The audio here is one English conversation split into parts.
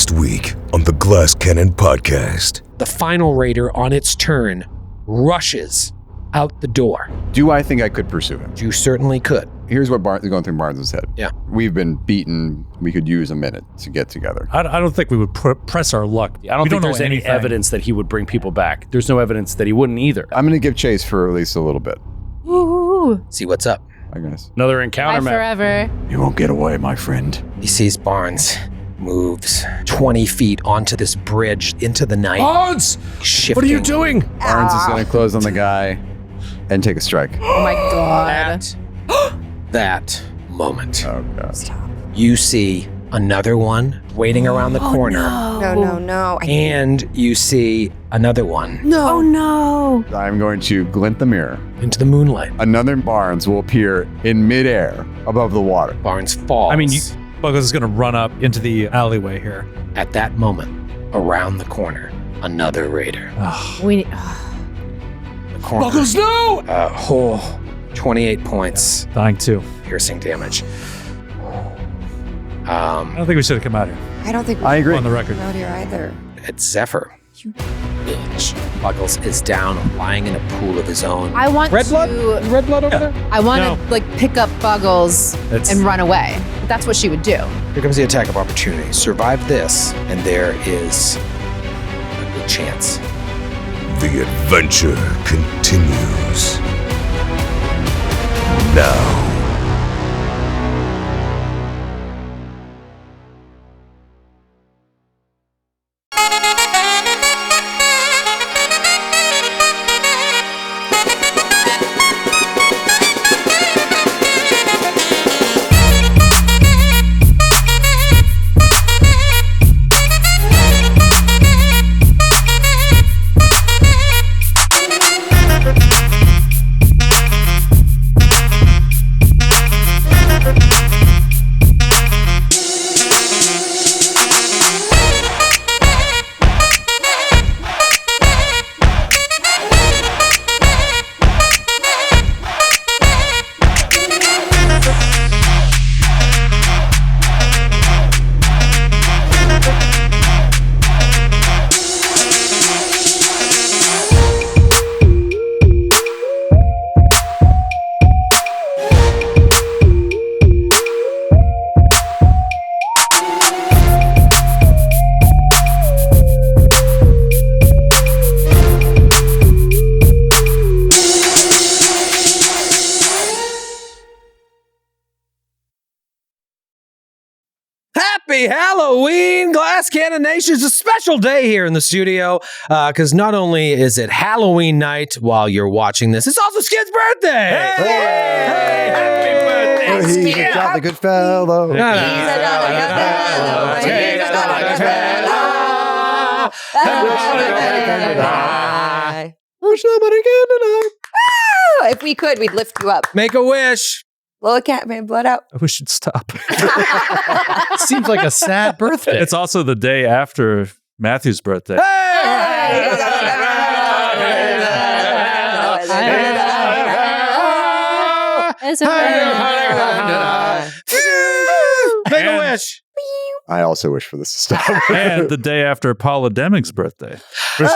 last week on the Glass Cannon Podcast. The final raider on its turn rushes out the door. Do I think I could pursue him? You certainly could. Here's what is going through Barnes' head. Yeah. We've been beaten. We could use a minute to get together. I don't think we would press our luck. I don't think there's any evidence that he would bring people back. There's no evidence that he wouldn't either. I'm going to give chase for at least a little bit. Woo! See what's up. I guess. Another encounter Bye map. forever. You won't get away, my friend. He sees Barnes moves 20 feet onto this bridge into the night. Barnes! Shifting. What are you doing? Barnes is going to close on the guy and take a strike. Oh my god. That moment. Oh, God. You see another one waiting around the corner. No. And you see another one No. Oh no. I'm going to glint the mirror. into the moonlight. Another Barnes will appear in midair above the water. Barnes falls. I mean, Buggles is going to run up into the alleyway here. At that moment, around the corner, another raider. We need. The corner. Buggles, no! 28 points Dying too. piercing damage. I don't think we should have come out here. I don't think we I agree. On the record. should out here either. It's Zephyr. You bitch. Buggles is down, lying in a pool of his own. I want Red to. blood? Red blood over there? I want No. to pick up Buggles It's- and run away. That's what she would do. Here comes the attack of opportunity. Survive this, and there is a good chance. The adventure continues. Now. Happy Halloween, Glass Cannon Nation. It's a special day here in the studio because not only is it Halloween night while you're watching this, it's also Skid's birthday. Hey! Happy birthday, He's a jolly good fellow. He's a jolly good fellow. He's a jolly good fellow. Wish somebody good tonight. If we could, we'd lift you up. Make a wish. Little cat man, blood out. I wish it'd stop. Seems like a sad birthday. It's also the day after Matthew's birthday. Make a wish. I also wish for this to stop. And the day after Paula Deming's birthday. All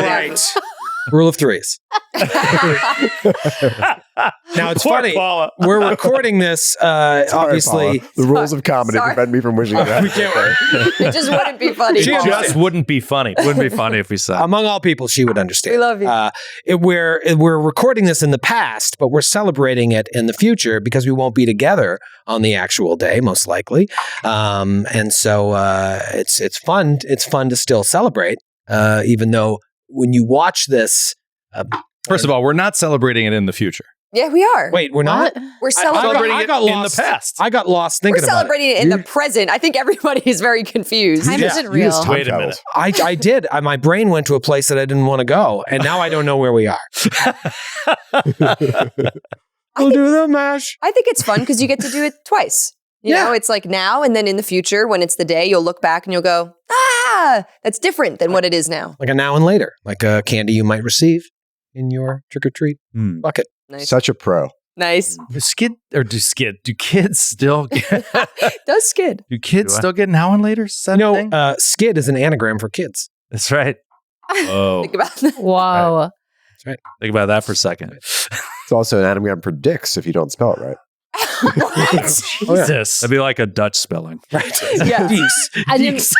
right. Rule of threes. Now it's Poor funny. Paula. We're recording this. Obviously, Paula. The rules of comedy Sorry. prevent me from wishing it. It just wouldn't be funny. She It understands. just wouldn't be funny. Wouldn't be funny if we said. among all people, she would understand. We love you. We're recording this in the past, but we're celebrating it in the future because we won't be together on the actual day, most likely. And so it's fun. It's fun to still celebrate, even though when you watch this. First of all, we're not celebrating it in the future. Yeah, we are. Wait, we're not. We're I celebrating. got it in the lost. past. I got lost We're thinking about it. celebrating it in the present. I think everybody is very confused. Time isn't real. Wait a minute. I did. My brain went to a place that I didn't want to go, and now I don't know where we are. We'll do the mash. I think it's fun because you get to do it twice. You know, it's like now and then in the future when it's the day, you'll look back and you'll go, that's different than what it is now. Like a now and later, like a candy you might receive in your trick or treat bucket. Nice. Such a pro. Nice. Do kids still get Does skid. do kids still get now and later? Skid is an anagram for kids. That's right. Oh, Think about that. Whoa. think about that for a second. It's also an anagram for dicks if you don't spell it right. Jesus, that'd be like a Dutch spelling. Right. Yeah. And then, this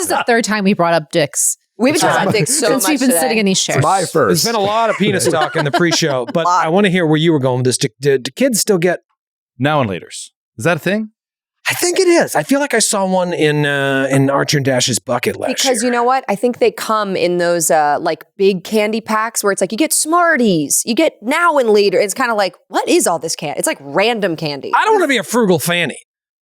is the third time we brought up dicks. We've been talking about dicks so since much we've been today. sitting in these chairs. My There's first. been a lot of penis talk in the pre-show, but I want to hear where you were going with this. Do kids still get? Now and later's. Is that a thing? I think it is. I feel like I saw one in Archer and Dash's bucket last Because year. you know what? I think they come in those like big candy packs where it's like you get Smarties, you get now and later. It's kind of like, what is all this candy? It's like random candy. I don't want to be a frugal fanny,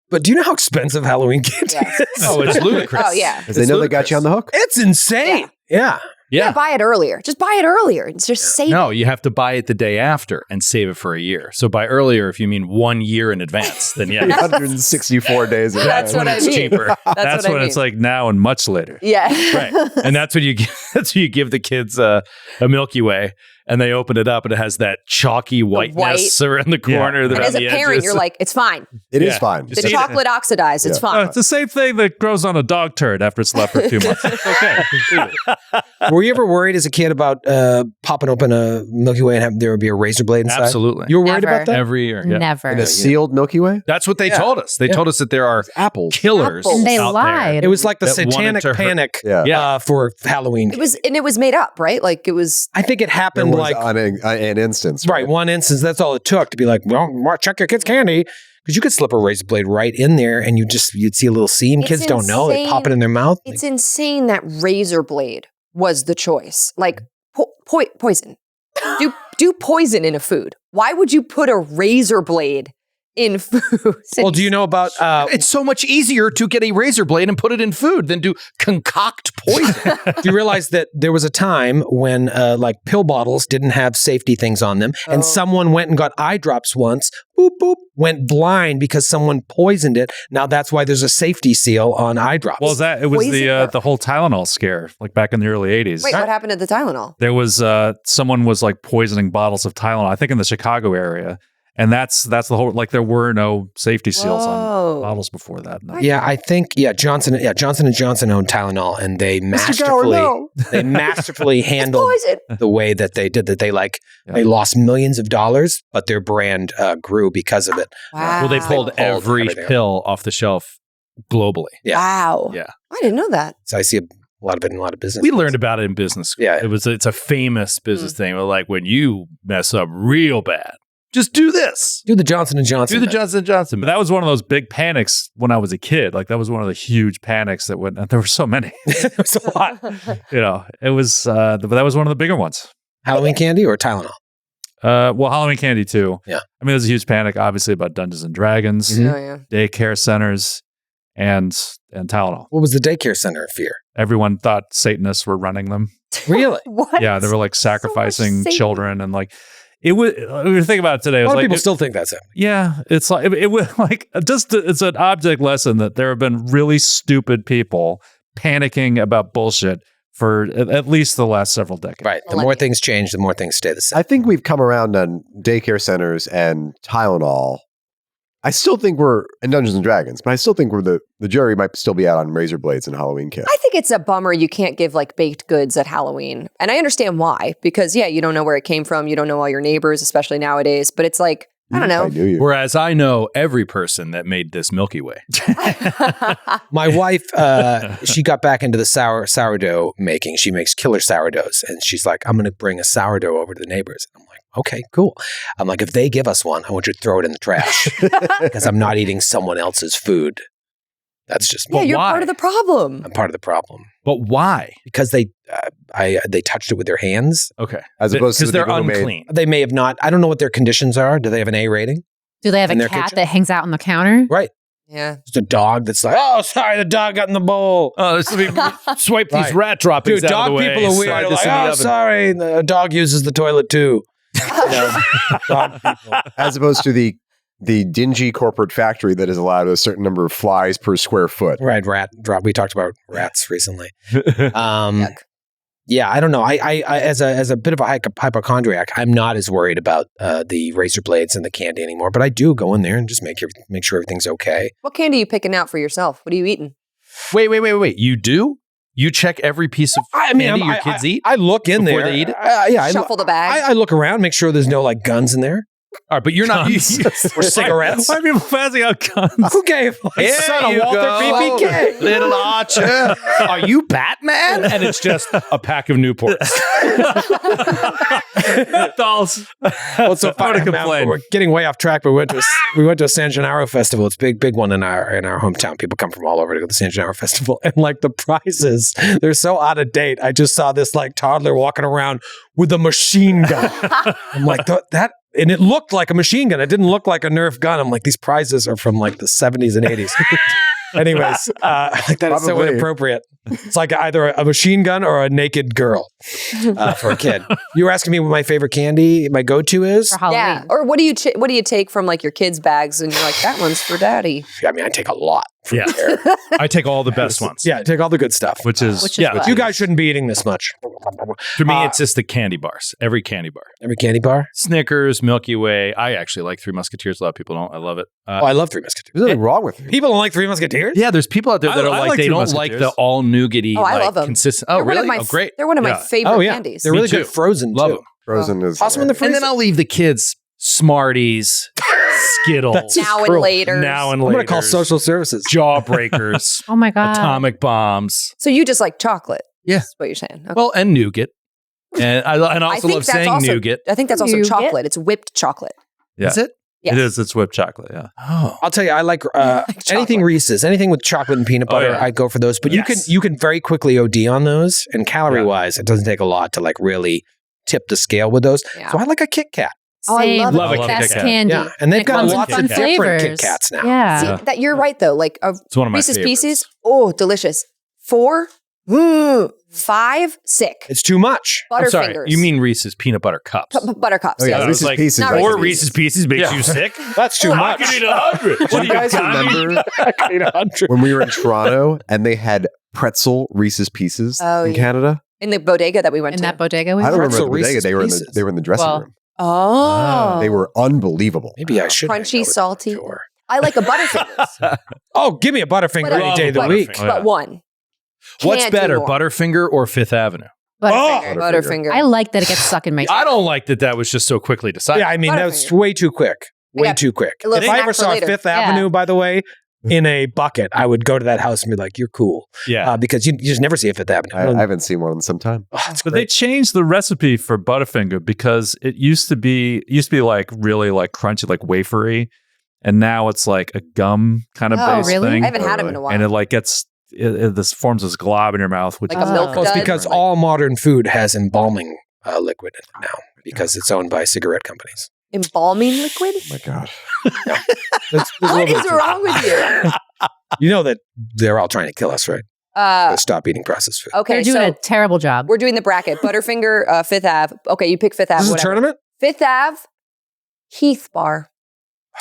but do you know how expensive Halloween candy Yes. is? Oh, it's ludicrous. Oh, yeah. Because they know they got you on the hook. It's insane. Yeah. Yeah, buy it earlier. Just buy it earlier. It's just save No, you have to buy it the day after and save it for a year. So by earlier, if you mean 1 year in advance, then yeah. 164 days. That's what I it's mean. cheaper. That's what I when it's mean. like now and much later. Yeah. Right. And that's when you give, the kids a Milky Way and they open it up and it has that chalky whiteness around the corner. And around as a the parent, edges. you're like, it's fine. It is Yeah. fine. The chocolate oxidized. It's fine. It's the same thing that grows on a dog turd after it's left for 2 months. It's okay. Were you ever worried as a kid about popping open a Milky Way and there would be a razor blade inside? Absolutely. You were worried Never. about that? Every year. Yeah. Never. And a sealed Milky Way? That's what they told us. They told us that there are Apples. killers. Apples. And they out lied. It was like the That wanted satanic to hurt- panic Yeah. for Halloween. It was made up, right? Like it was. I think it There happened was like an instance. right one instance. That's all it took to be like, well, check your kid's candy. Because you could slip a razor blade right in there and you'd see a little seam. It's Kids don't know. They pop it in their mouth. It's insane that razor blade was the choice. Like poison. Do poison in a food. Why would you put a razor blade in food? Well, do you know about It's so much easier to get a razor blade and put it in food than to concoct poison. do you realize that there was a time when like pill bottles didn't have safety things on them and someone went and got eye drops once, boop, boop, went blind because someone poisoned it. Now that's why there's a safety seal on eye drops. Well, it was Poison the whole Tylenol scare, like back in the early 80s. Wait, what happened to the Tylenol? There was someone was like poisoning bottles of Tylenol, I think in the Chicago area. And that's the whole, like there were no safety seals Whoa. on bottles before that. No. Yeah, I think Johnson and Johnson owned Tylenol, and they masterfully handled Poison. the way that they did that. They they lost millions of dollars, but their brand grew because of it. Wow. Well, they pulled every everything. pill off the shelf globally. Yeah. Wow. Yeah. I didn't know that. So I see a lot of it in a lot of business. We learned about it in business school. Yeah. It's a famous business thing. Like when you mess up real bad, just do this. Do the Johnson and Johnson. Do the Johnson & Johnson. But that was one of those big panics when I was a kid. Like that was one of the huge panics that went, and there were so many. There was a lot. It was, but that was one of the bigger ones. Halloween candy or Tylenol? Well, Halloween candy too. Yeah. I mean, there's a huge panic, obviously, about Dungeons and Dragons, Mhm. Oh, yeah. daycare centers, and Tylenol. What was the daycare center fear? Everyone thought Satanists were running them. Really? What? Yeah, they were like sacrificing Satan. children and like it was. When you think about it today, A it was lot of like people still think that's it. yeah, it's like it was like it's an object lesson that there have been really stupid people panicking about bullshit for at least the last several decades. Right. The more things change, the more things stay the same. I think we've come around on daycare centers and Tylenol. I still think we're in Dungeons and Dragons, but I still think we're the jury might still be out on razor blades and Halloween kids. I think it's a bummer you can't give like baked goods at Halloween. And I understand why, because you don't know where it came from. You don't know all your neighbors, especially nowadays. But it's like, I don't know. I knew you. Whereas I know every person that made this Milky Way. My wife, she got back into the sourdough making. She makes killer sourdoughs. And she's like, I'm going to bring a sourdough over to the neighbors. I'm like, okay, cool. I'm like, if they give us one, I want you to throw it in the trash because I'm not eating someone else's food. That's just Yeah, you're why? part of the problem. I'm part of the problem But why? because they touched it with their hands. Okay. As opposed to because the they're people who made- unclean. They may have not. I don't know what their conditions are. Do they have an A rating? Do they have In a their cat kitchen? that hangs out on the counter? Right. Yeah. Just a dog that's like, oh, sorry, the dog got in the bowl. Oh, let me swipe these Right. rat droppings Dude, out of dog the way. people are weird. slide They're this like, in the oh, oven. sorry, the dog uses the toilet too. Dog people. as opposed to the dingy corporate factory that is allowed a certain number of flies per square foot. Right, rat drop. We talked about rats recently. Yuck. Yeah, I don't know. I as a bit of a hypochondriac, I'm not as worried about the razor blades and the candy anymore. But I do go in there and just make sure everything's okay. What candy are you picking out for yourself? What are you eating? Wait. You do? You check every piece of candy your kids eat? I look in before there. they eat it? Yeah, Shuffle the bag. I look around, make sure there's no like guns in there All right, but you're not. or cigarettes. Why are people passing out guns? Who gave my Here son a you Walther go, PPK? little Archer. Are you Batman? And it's just a pack of Newports. Dolls. Well, so I'm gonna fun. complain. We're getting way off track, but we went to a San Gennaro festival. It's a big one in our hometown. People come from all over to go to the San Gennaro festival, and like the prizes, they're so out of date. I just saw this like toddler walking around with a machine gun. I'm like that. And it looked like a machine gun. It didn't look like a Nerf gun. I'm like, these prizes are from like the 70s and 80s. Anyways, like that is so Probably. inappropriate. It's like either a machine gun or a naked girl for a kid. You were asking me what my favorite candy, my go-to is? For Halloween. Yeah. Or what do you take from like your kids' bags and you're like, that one's for daddy? I mean, I take a lot. From Yeah. there. I take all the best ones. Yeah, take all the good stuff. Which is what? You guys shouldn't be eating this much. For me, it's just the candy bars. Every candy bar. Every candy bar? Snickers, Milky Way. I actually like Three Musketeers. A lot of people don't. I love it. Oh, I love Three Musketeers. There's nothing wrong with it. People don't like Three Musketeers? Yeah, there's people out there that I are like like they Three don't like the Musketeers. all nougaty. Oh, I like, love 'em. consistent. Oh, They're one really? of my Oh, great. They're one of my Yeah. favorite Oh, yeah. candies. They're Me really too. good frozen, Love too. them. Frozen is. Toss them in the freezer. And then I'll leave the kids Smarties, Skittles, That's just now and cruel. later. now and I'm later. going to call social services. Jawbreakers, Oh my God. atomic bombs. So you just like chocolate? Yeah. That's what you're saying. Okay. Well, and nougat. And I I also think love that's saying also, nougat. I think that's also Nougat? chocolate. It's whipped chocolate. Yeah. Is it? Yes. It is. It's whipped chocolate. Yeah. Oh. I'll tell you, I like anything Reese's, anything with chocolate and peanut butter. yeah. I go for those. But Yes. you can very quickly OD on those, and calorie wise, it doesn't take a lot to like really tip the scale with those. Yeah. So I like a Kit Kat. Oh, I Same. love a Kit Best Kat. candy. Yeah, and they've it got comes in lots fun of different flavors. Kit Kats now. Yeah. See, that you're right though. Like a It's one of my Reese's favorites. Pieces. Oh, delicious. 4, 5, sick. It's too much. I'm sorry. Butterfingers. You mean Reese's peanut butter cups? Buttercups? Oh, yeah, yes. Reese's like, Pieces. not I Reese's Or can eat. Reese's Pieces makes you sick? That's too much. I could eat 100. Do you guys remember eat 100. when we were in Toronto and they had pretzel Reese's Pieces Oh, in yeah. Canada? In the bodega that we went In to. that bodega we I don't were. remember the Pretzel bodega. Reese's They were in the Pieces. they were in the dressing Well, room. Oh. They were unbelievable. Maybe I should. Crunchy, hang out with salty. them, sure. I like a Butterfingers. Oh, give me a Butterfinger But- any day of the Butterfinger. week. Oh, yeah. But one. What's Can't do better, more. Butterfinger or Fifth Avenue? Butterfinger. Butterfinger. I like that it gets stuck in my I don't like that was just so quickly decided. Yeah, I mean, that's Butterfinger. way too quick. Way got too quick. a little If I snack ever for saw later. Fifth Yeah. Avenue, by the way, in a bucket, I would go to that house and be like, you're cool. Yeah. Because you just never see a Fifth Avenue. I haven't seen one in some time. Oh, that's But they great. changed the recipe for Butterfinger because it used to be like really like crunchy, like wafery, and now it's like a gum kind of Oh, base really? thing, I haven't had them in a while. and it like gets this forms this glob in your mouth, which Like a is milk Well, it's dud? because Like- all modern food has embalming liquid in it now because it's owned by cigarette companies. Embalming liquid? Oh my god. There's a What little is bit- wrong with you? You know that they're all trying to kill us, right? Stop eating processed food. Okay, They're doing so a terrible job. we're doing the bracket. Butterfinger, Fifth Ave. Okay, you pick Fifth Ave. This is a whatever. tournament? Fifth Ave, Heath Bar.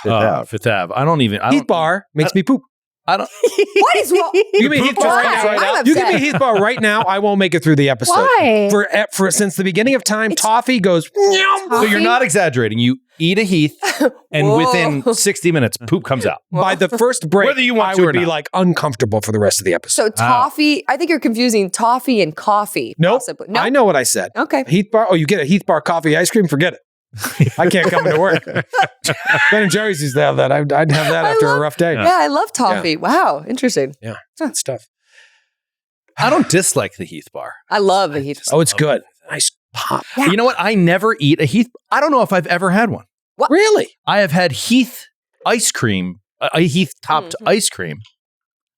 Fifth Ave. I don't even. Heath bar makes me poop. I don't. What is wrong? You give me Heath bar Why? right now. I'm You give me upset. Heath bar right now. I won't make it through the episode. Why? For since the beginning of time, It's- toffee goes. So you're not exaggerating. You eat a Heath, and Whoa. within 60 minutes, poop comes out. By the first break, Whether you want I to or would be not. like uncomfortable for the rest of the episode. So toffee. I think you're confusing toffee and coffee. Nope. Possibly. No. I know what I said. Okay. Heath bar. Oh, you get a Heath bar coffee ice cream? Forget it. I can't come into work. Ben and Jerry's used to have that. I'd have that I after a love- rough day. Yeah, I love toffee. Wow, interesting. Yeah, it's good stuff. I don't dislike the Heath bar. I love the Heath. Oh, it's good. Nice pop. Yeah. You know what? I never eat a Heath. I don't know if I've ever had one. Really? I have had Heath ice cream, a Heath topped Mhm. ice cream.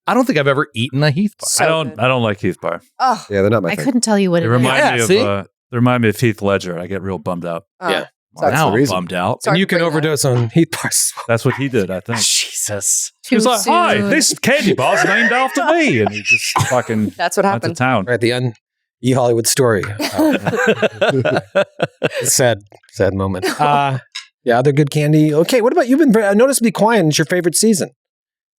I don't think I've ever eaten a Heath bar. So I don't like Heath bar. Oh, Yeah, they're not my I thing. couldn't tell you what They it remind is. Yeah, me of see? they remind me of Heath Ledger. I get real bummed out. oh. Yeah. Sorry. That's now the I'm reason. bummed out. Sorry And you for can bringing that overdose on Heath bars. That's what he did, I think. Jesus. He was Too like, "Hi, soon. this candy bar's named after me," and he just fucking That's what went to happened. town. Right, the E Hollywood story. Sad moment. Yeah, other good candy. Okay, what about you've been noticeably quiet? It's your favorite season.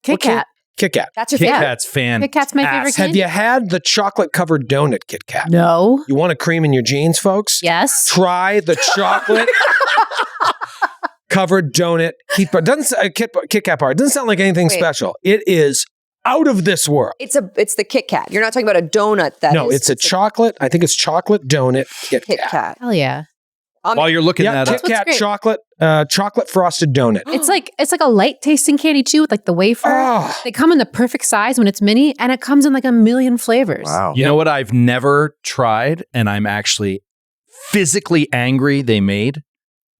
Kit Okay. Kat. Kit Kat. That's your Kit favorite. Kat's fan. Kit Kat's my favorite Have candy. you had the chocolate covered donut Kit Kat? No. You want a cream in your jeans, folks? Yes. Try the chocolate covered donut Kit Kat bar. It doesn't sound like anything Wait. special. It is out of this world. It's the Kit Kat. You're not talking about a donut. No, it's a chocolate. I think it's chocolate donut Kit Kit Kat. Kat. Hell yeah. While you're looking Yeah, that Kit up, Kat great. chocolate frosted donut. It's like a light tasting candy too, with like the wafer. Oh, They come in the perfect size when it's mini, and it comes in like a million flavors. Wow. you know what I've never tried, and I'm actually physically angry they made?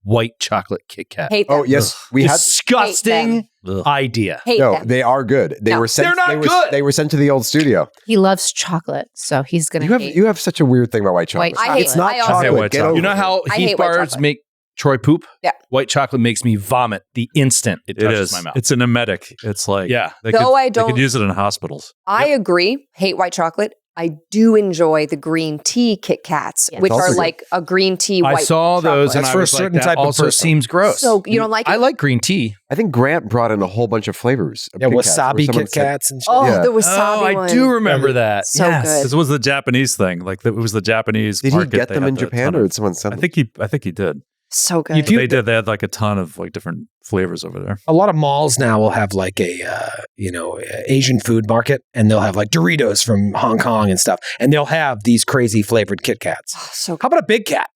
White chocolate Kit Kat. Hate them. Oh, yes. We had. Disgusting idea. Hate No, them. they are good. They No. were sent. They're not they were, good. They were sent to the old studio. He loves chocolate, so he's gonna hate. You have such a weird thing about white chocolate. White I hate- It's not I also- chocolate. white Get chocolate. over You know it. how I Heath hate white bars chocolate. make Troy poop? Yeah. White chocolate makes me vomit the instant it It touches is. my mouth. It's an emetic. It's like Yeah. They Though could, I they don't- could use it in hospitals. I agree. Hate white chocolate. I do enjoy the green tea Kit Kats, Yes. which It's are also good. like a green tea I white saw those, chocolate. and That's I for a was like, certain that type of also person. seems gross. So you don't like it? I like green tea. I think Grant brought in a whole bunch of flavors. Of yeah, Kit Kats, where wasabi someone Kit said- Kats and shit. Oh, Yeah. the wasabi I one. do remember that. So Yes. good. This was the Japanese thing. Like it was the Japanese. Did he market. get They them had in the Japan, ton or of- did someone send I them? think he did. So good. If you- They did. They had like a ton of like different flavors over there. A lot of malls now will have like a Asian food market, and they'll have like Doritos from Hong Kong and stuff, and they'll have these crazy flavored Kit Kats. Oh, so How good. about a Big Cat?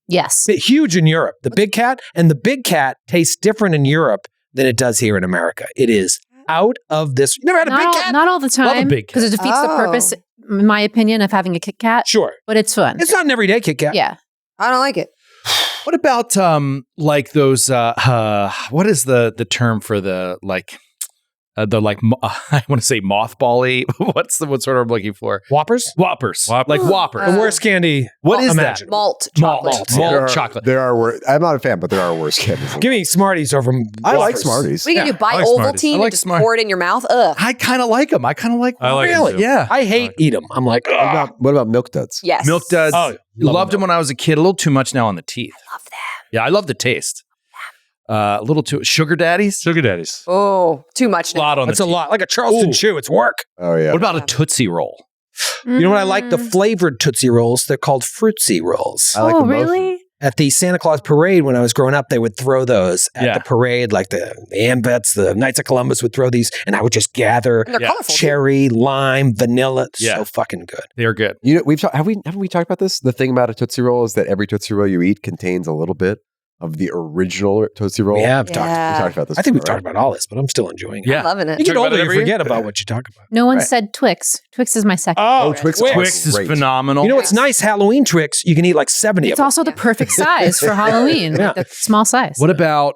Yes. Huge in Europe. The Big Cat, and the Big Cat tastes different in Europe than it does here in America. It is out of this. You never had a Big Cat? Not all the Love a time, Big Cat. because it defeats the purpose, in my opinion, of having a Kit Kat. Sure. But it's fun. It's not an everyday Kit Kat. Yeah. I don't like it. What about like those? What is the term for the like? I want to say mothball-y. What's the what sort of I'm looking for? Whoppers? Whoppers. Whoppers. Like Whoppers. The worst candy. What is that? imaginable. Malt Malt. chocolate. Malt There are- chocolate. There are worse. I'm not a fan, but there are worse candies. Give me Smarties over I like Whoppers. Smarties. We can Yeah, do buy I like Smarties. Ovaltine I like and just Smart- pour it in your mouth. Ugh. I kind of like them. I kind of like. I like 'em really. too. Yeah. I hate eat them. I'm like, What about Milk Duds? Yes. Milk Duds. Oh, Loved them when I was a kid. A little too much now on the teeth. Love that. Yeah, I love the taste. A little too sugar daddies. Sugar daddies. Oh, too much A now. lot on That's the a teeth. lot. Like a Charleston Ooh. chew. It's work. Oh yeah. What about a Tootsie Roll? You know what I like? The Mm. flavored Tootsie Rolls. They're called Fruitsy Rolls. I like Oh, them both. really? At the Santa Claus parade when I was growing up, they would throw those at Yeah. the parade, like the Ambets, the Knights of Columbus would throw these, and I would just gather And they're Yeah. colorful. too. cherry, lime, vanilla. It's Yeah. so fucking good. They're good. You know, haven't we talked about this? The thing about a Tootsie Roll is that every Tootsie Roll you eat contains a little bit of the original Tootsie Roll. We have We talked. talked about this. I think we've before, talked about all this, but I'm still enjoying it. Yeah. I'm loving You it. get Talk about older, it you every year? forget about what you talk about. No one Right. said Twix. Twix is my second. Oh, Twix Twix. Twix is great. phenomenal. You know what's nice? Halloween Twix, you can eat like 70 It's of them. also the perfect size for Halloween. Yeah. Like the small size. What about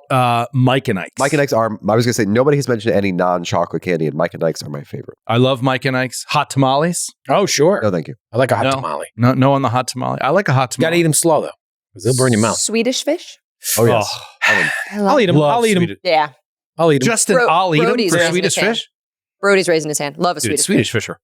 Mike and Ike's? Mike and Ike's are. I was going to say nobody has mentioned any non-chocolate candy, and Mike and Ike's are my favorite. I love Mike and Ike's. Hot tamales. Oh, sure. No, thank you. I like a hot No. tamale. No on the hot tamale. I like a hot You got tamale. to eat them slow, though, because they'll burn your mouth. Swedish fish. Oh yes. I love I'll eat them. Love I'll eat them. Swedish- Yeah. I'll eat them. Justin, Bro- I'll eat them Brody's for raising Swedish his hand. fish. Brody's raising his hand. Love a Dude, Swedish Swedish fish are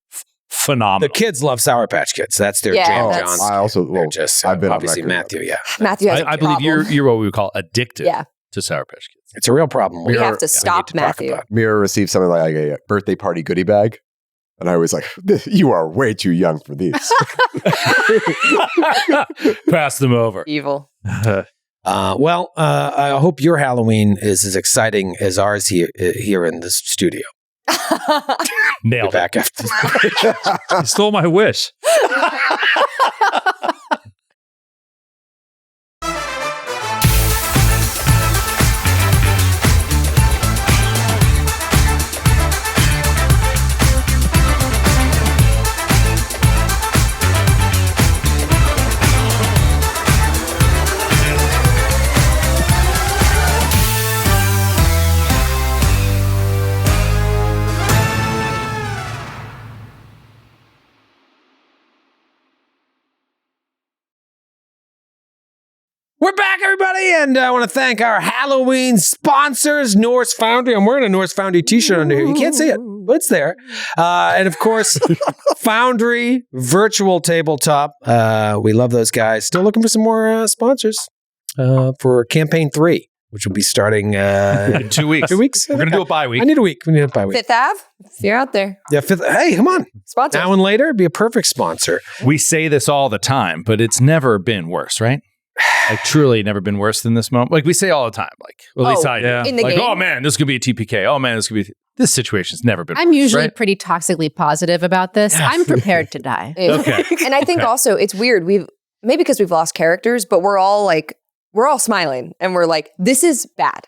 phenomenal. The kids love Sour Patch Kids. That's their Yeah, jam, that's- John's. I also. They're Well, just I've been on obviously record about Matthew. Yeah, Matthew has a I believe problem. you're what we would call addicted Yeah. to Sour Patch Kids. it's a real problem. We are- have to we stop need to talk Matthew. about it. Mira received something like a birthday party goodie bag. And I was like, you are way too young for these. Pass them over. Evil. I hope your Halloween is as exciting as ours here in this studio. Be Nailed it. back after. You stole my wish. We're back, everybody, and I want to thank our Halloween sponsors, Norse Foundry. I'm wearing a Norse Foundry t-shirt under here. You can't see it, but it's there. And of course, Foundry Virtual Tabletop. We love those guys. Still looking for some more sponsors for Campaign 3. which will be starting In 2 weeks. 2 weeks. We're gonna do a bye week. I need a week. We need a bye week. Fifth Ave, if you're out there, Yeah, fifth. Hey, come on. sponsor. Now and later, be a perfect sponsor. We say this all the time, but it's never been worse, right? Like truly never been worse than this moment. Like we say all the time, like at least I do. yeah. In the Like, game? oh man, this could be a TPK. Oh man, this could be. This situation's never been. I'm worse, usually right? pretty toxically positive about this. I'm prepared to die. Yeah. Okay. And I think also it's weird. Maybe because we've lost characters, but we're all smiling and we're like, this is bad.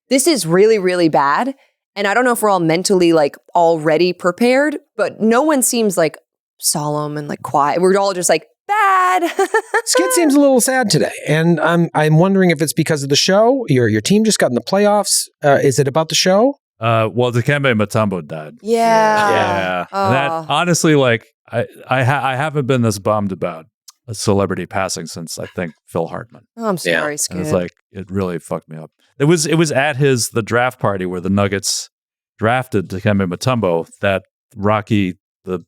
This is really, really bad. And I don't know if we're all mentally like already prepared, but no one seems like solemn and like quiet. We're all just like, bad. Skid seems a little sad today, and I'm wondering if it's because of the show. Your team just got in the playoffs. Is it about the show? Well, Dikembe Mutombo died. Yeah. Yeah. Oh. That honestly, like, I haven't been this bummed about a celebrity passing since I think Phil Hartman. Oh, I'm sorry, And Skid. it's like it really fucked me up. It was at the draft party where the Nuggets drafted Dikembe Mutombo that Rocky, the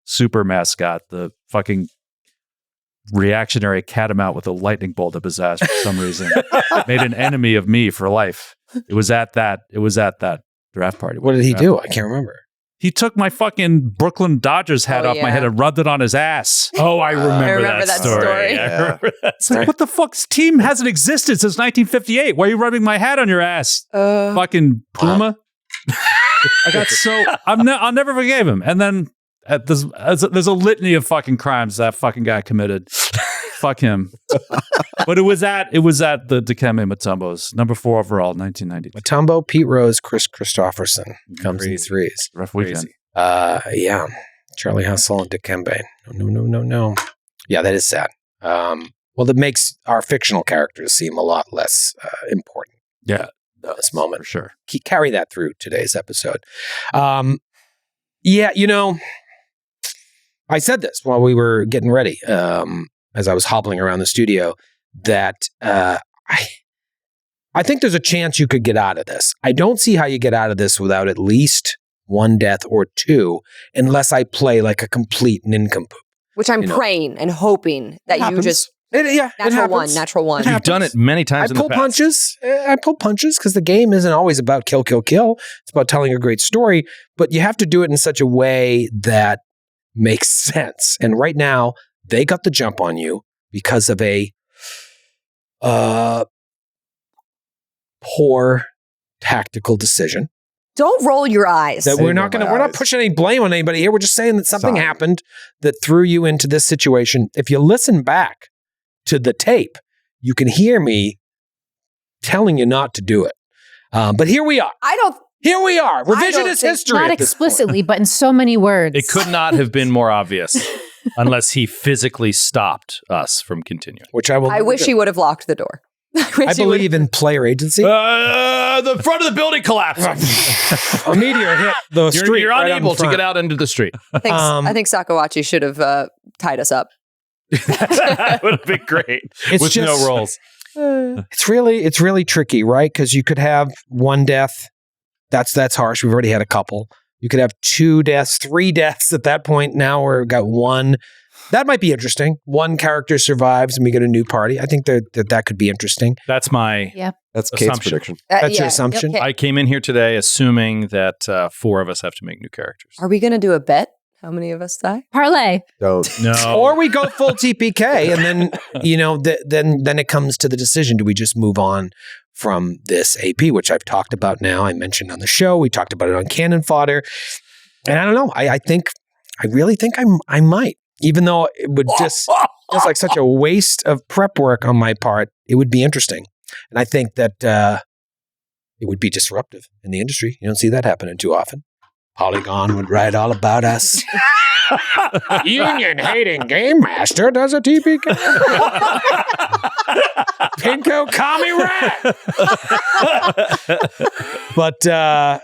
super mascot, the fucking reactionary catamount with a lightning bolt up his ass for some reason, made an enemy of me for life. It was at that draft party. What did he do? I can't remember. He took my fucking Brooklyn Dodgers hat Oh, off my yeah. head and rubbed it on his ass. Oh, I remember, remember that story. I Yeah. remember that It's like, what the fuck's team hasn't existed since 1958? Why are you rubbing my hat on your ass? Fucking Puma. I got so I'll never forgave him. And then there's a litany of fucking crimes that fucking guy committed. Fuck him. But it was at the Dikembe Mutombo's number 4 overall, 1990. Mutombo, Pete Rose, Chris Christopherson comes in Crazy. threes. Rough weekend. Yeah. Charlie Hustle and Dikembe. No. Yeah, that is sad. Well, that makes our fictional characters seem a lot less important. Yeah, at this moment. for sure. Carry that through today's episode. Yeah, I said this while we were getting ready, as I was hobbling around the studio, that I think there's a chance you could get out of this. I don't see how you get out of this without at least 1 death or 2, unless I play like a complete nincompoop. Which I'm praying and hoping that you Happens. just It happens. natural one. You've done it many times I in the pull past. punches. I pull punches because the game isn't always about kill, kill, kill. It's about telling a great story, but you have to do it in such a way that makes sense. And right now, they got the jump on you because of a poor tactical decision. Don't roll your eyes. That Say we're no not my going to. We're not eyes. pushing any blame on anybody here. We're just saying that something Sorry. happened that threw you into this situation. If you listen back to the tape, you can hear me telling you not to do it. But here we are. Here we are. Revisionist history. Not at this point. explicitly, but in so many words. It could not have been more obvious unless he physically stopped us from continuing. Which I will. I wish he would have locked the door. I believe in player agency. The front of the building collapsed. A meteor hit the street. You're right unable out in to front. get out into the street. I think Sakawachi should have tied us up. That would have been great. It's with just- no rolls. It's really tricky, right? Because you could have 1 death. That's harsh. We've already had a couple. You could have 2 deaths, 3 deaths at that point. Now we've got 1. That might be interesting. 1 character survives and we get a new party. I think that could be interesting. That's my. That's Kate's Assumption. prediction. That's your assumption? Okay. I came in here today assuming that 4 of us have to make new characters. Are we going to do a bet? How many of us die? Parlay. Don't. No. Or we go full TPK, and then then it comes to the decision: do we just move on from this AP, which I've talked about now? I mentioned on the show. We talked about it on Cannon Fodder, and I don't know. I really think I might, even though it would just feels like such a waste of prep work on my part. It would be interesting, and I think that it would be disruptive in the industry. You don't see that happening too often. Polygon would write all about us. Union-hating game master does a TPK. Pinko commie rat. But I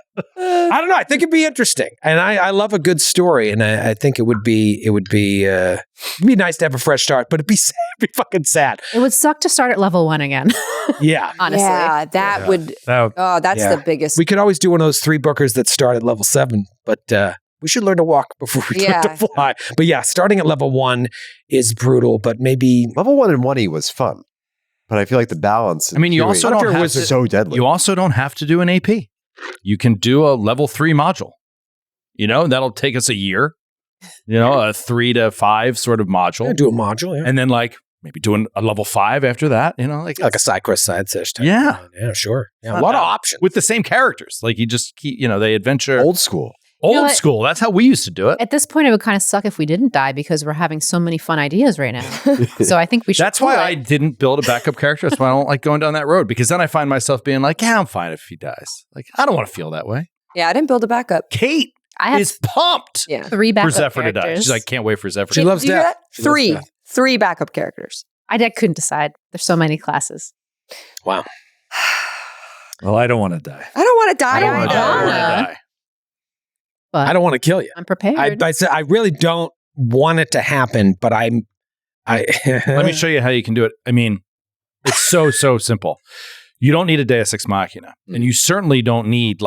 don't know. I think it'd be interesting, and I love a good story, and I think it would be nice to have a fresh start, but it'd be fucking sad. It would suck to start at level 1 again. Yeah, Honestly. Yeah, that would. That- Oh, that's Yeah. the biggest. we could always do one of those 3 bookers that start at level 7, but we should learn to walk before we learn to fly. But yeah, starting at level 1 is brutal, but maybe Level 1 and 1E was fun. But I feel like the balance. I mean, you also don't have to, so deadly. You also don't have to do an AP. You can do a level 3 module. That'll take us a year. A 3 to 5 sort of module. Yeah, do a module, yeah. And then maybe doing a level 5 after that. Like a side quest, side sesh type. Yeah. Yeah, sure. Yeah, a lot of options. With the same characters. Like you just keep, they adventure. Old school. Old school. That's how we used to do it. At this point, it would kind of suck if we didn't die because we're having so many fun ideas right now. So I think we should. That's why I didn't build a backup character. That's why I don't like going down that road, because then I find myself being like, yeah, I'm fine if he dies. Like, I don't want to feel that way. Yeah, I didn't build a backup. Kate is pumped. Yeah. 3 backup for Zephyr characters. to die. She's like, can't wait for Zephyr. She loves death. Three backup characters. I couldn't decide. There's so many classes. Wow. Well, I don't want to die. I don't want to die. I don't wanna die. But I don't want to kill you. I'm prepared. I really don't want it to happen, but I Let me show you how you can do it. I mean, it's so simple. You don't need a Deus Ex Machina. And you certainly don't need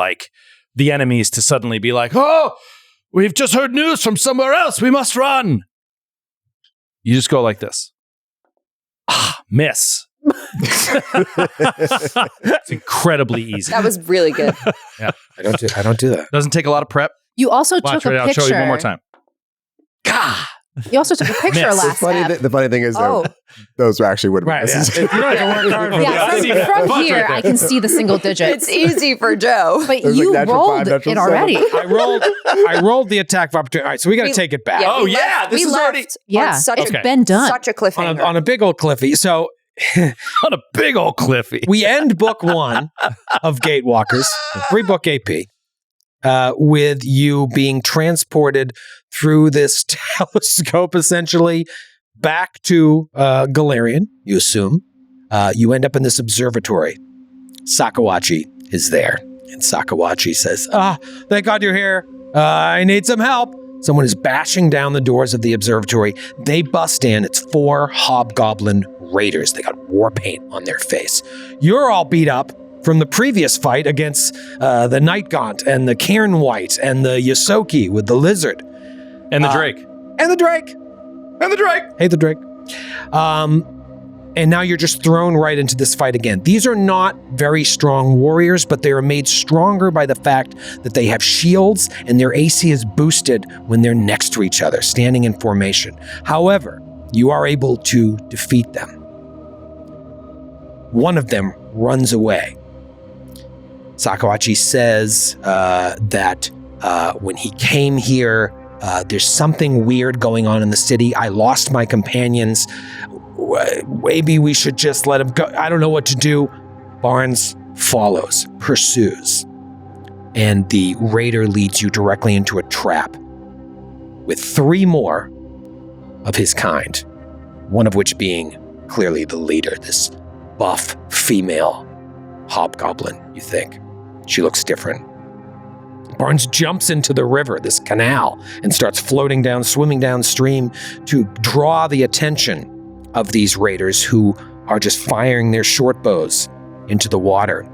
the enemies to suddenly be like, oh, we've just heard news from somewhere else. We must run. You just go like this. Miss. It's incredibly easy. That was really good. Yeah. I don't do that. Doesn't take a lot of prep. you also Watch took it. a I'll picture. show you one more time. You also took a picture Miss. last The funny thing is, though, those actually would have been misses. You don't have to work hard for that. Yeah, from here, I can see the single digits. It's easy for Joe. But There's you natural rolled 5, natural it already. I rolled the attack of opportunity. All right, so we got to take it back. Oh, we yeah, left- this we is left already- Yeah, on such it's a been done. such a cliffhanger. on a big old cliffy. So On a big old cliffy. we end book 1 of Gatewalkers, 3-book AP, with you being transported through this telescope, essentially, back to Galarian, you assume. You end up in this observatory. Sakawachi is there. And Sakawachi says, thank God you're here. I need some help. Someone is bashing down the doors of the observatory. They bust in. It's 4 hobgoblin raiders. They got war paint on their face. You're all beat up from the previous fight against the Night Gaunt and the Cairn White and the Yosoki with the lizard. And the Drake. And the Drake. And the Drake. Hey, the Drake. And now you're just thrown right into this fight again. These are not very strong warriors, but they are made stronger by the fact that they have shields and their AC is boosted when they're next to each other, standing in formation. However, you are able to defeat them. One of them runs away. Sakawachi says that when he came here, there's something weird going on in the city. I lost my companions. Maybe we should just let him go. I don't know what to do. Barnes follows, pursues, and the raider leads you directly into a trap with 3 more of his kind, one of which being clearly the leader, this buff female hobgoblin, you think. She looks different. Barnes jumps into the river, this canal, and starts floating down, swimming downstream to draw the attention of these raiders who are just firing their short bows into the water.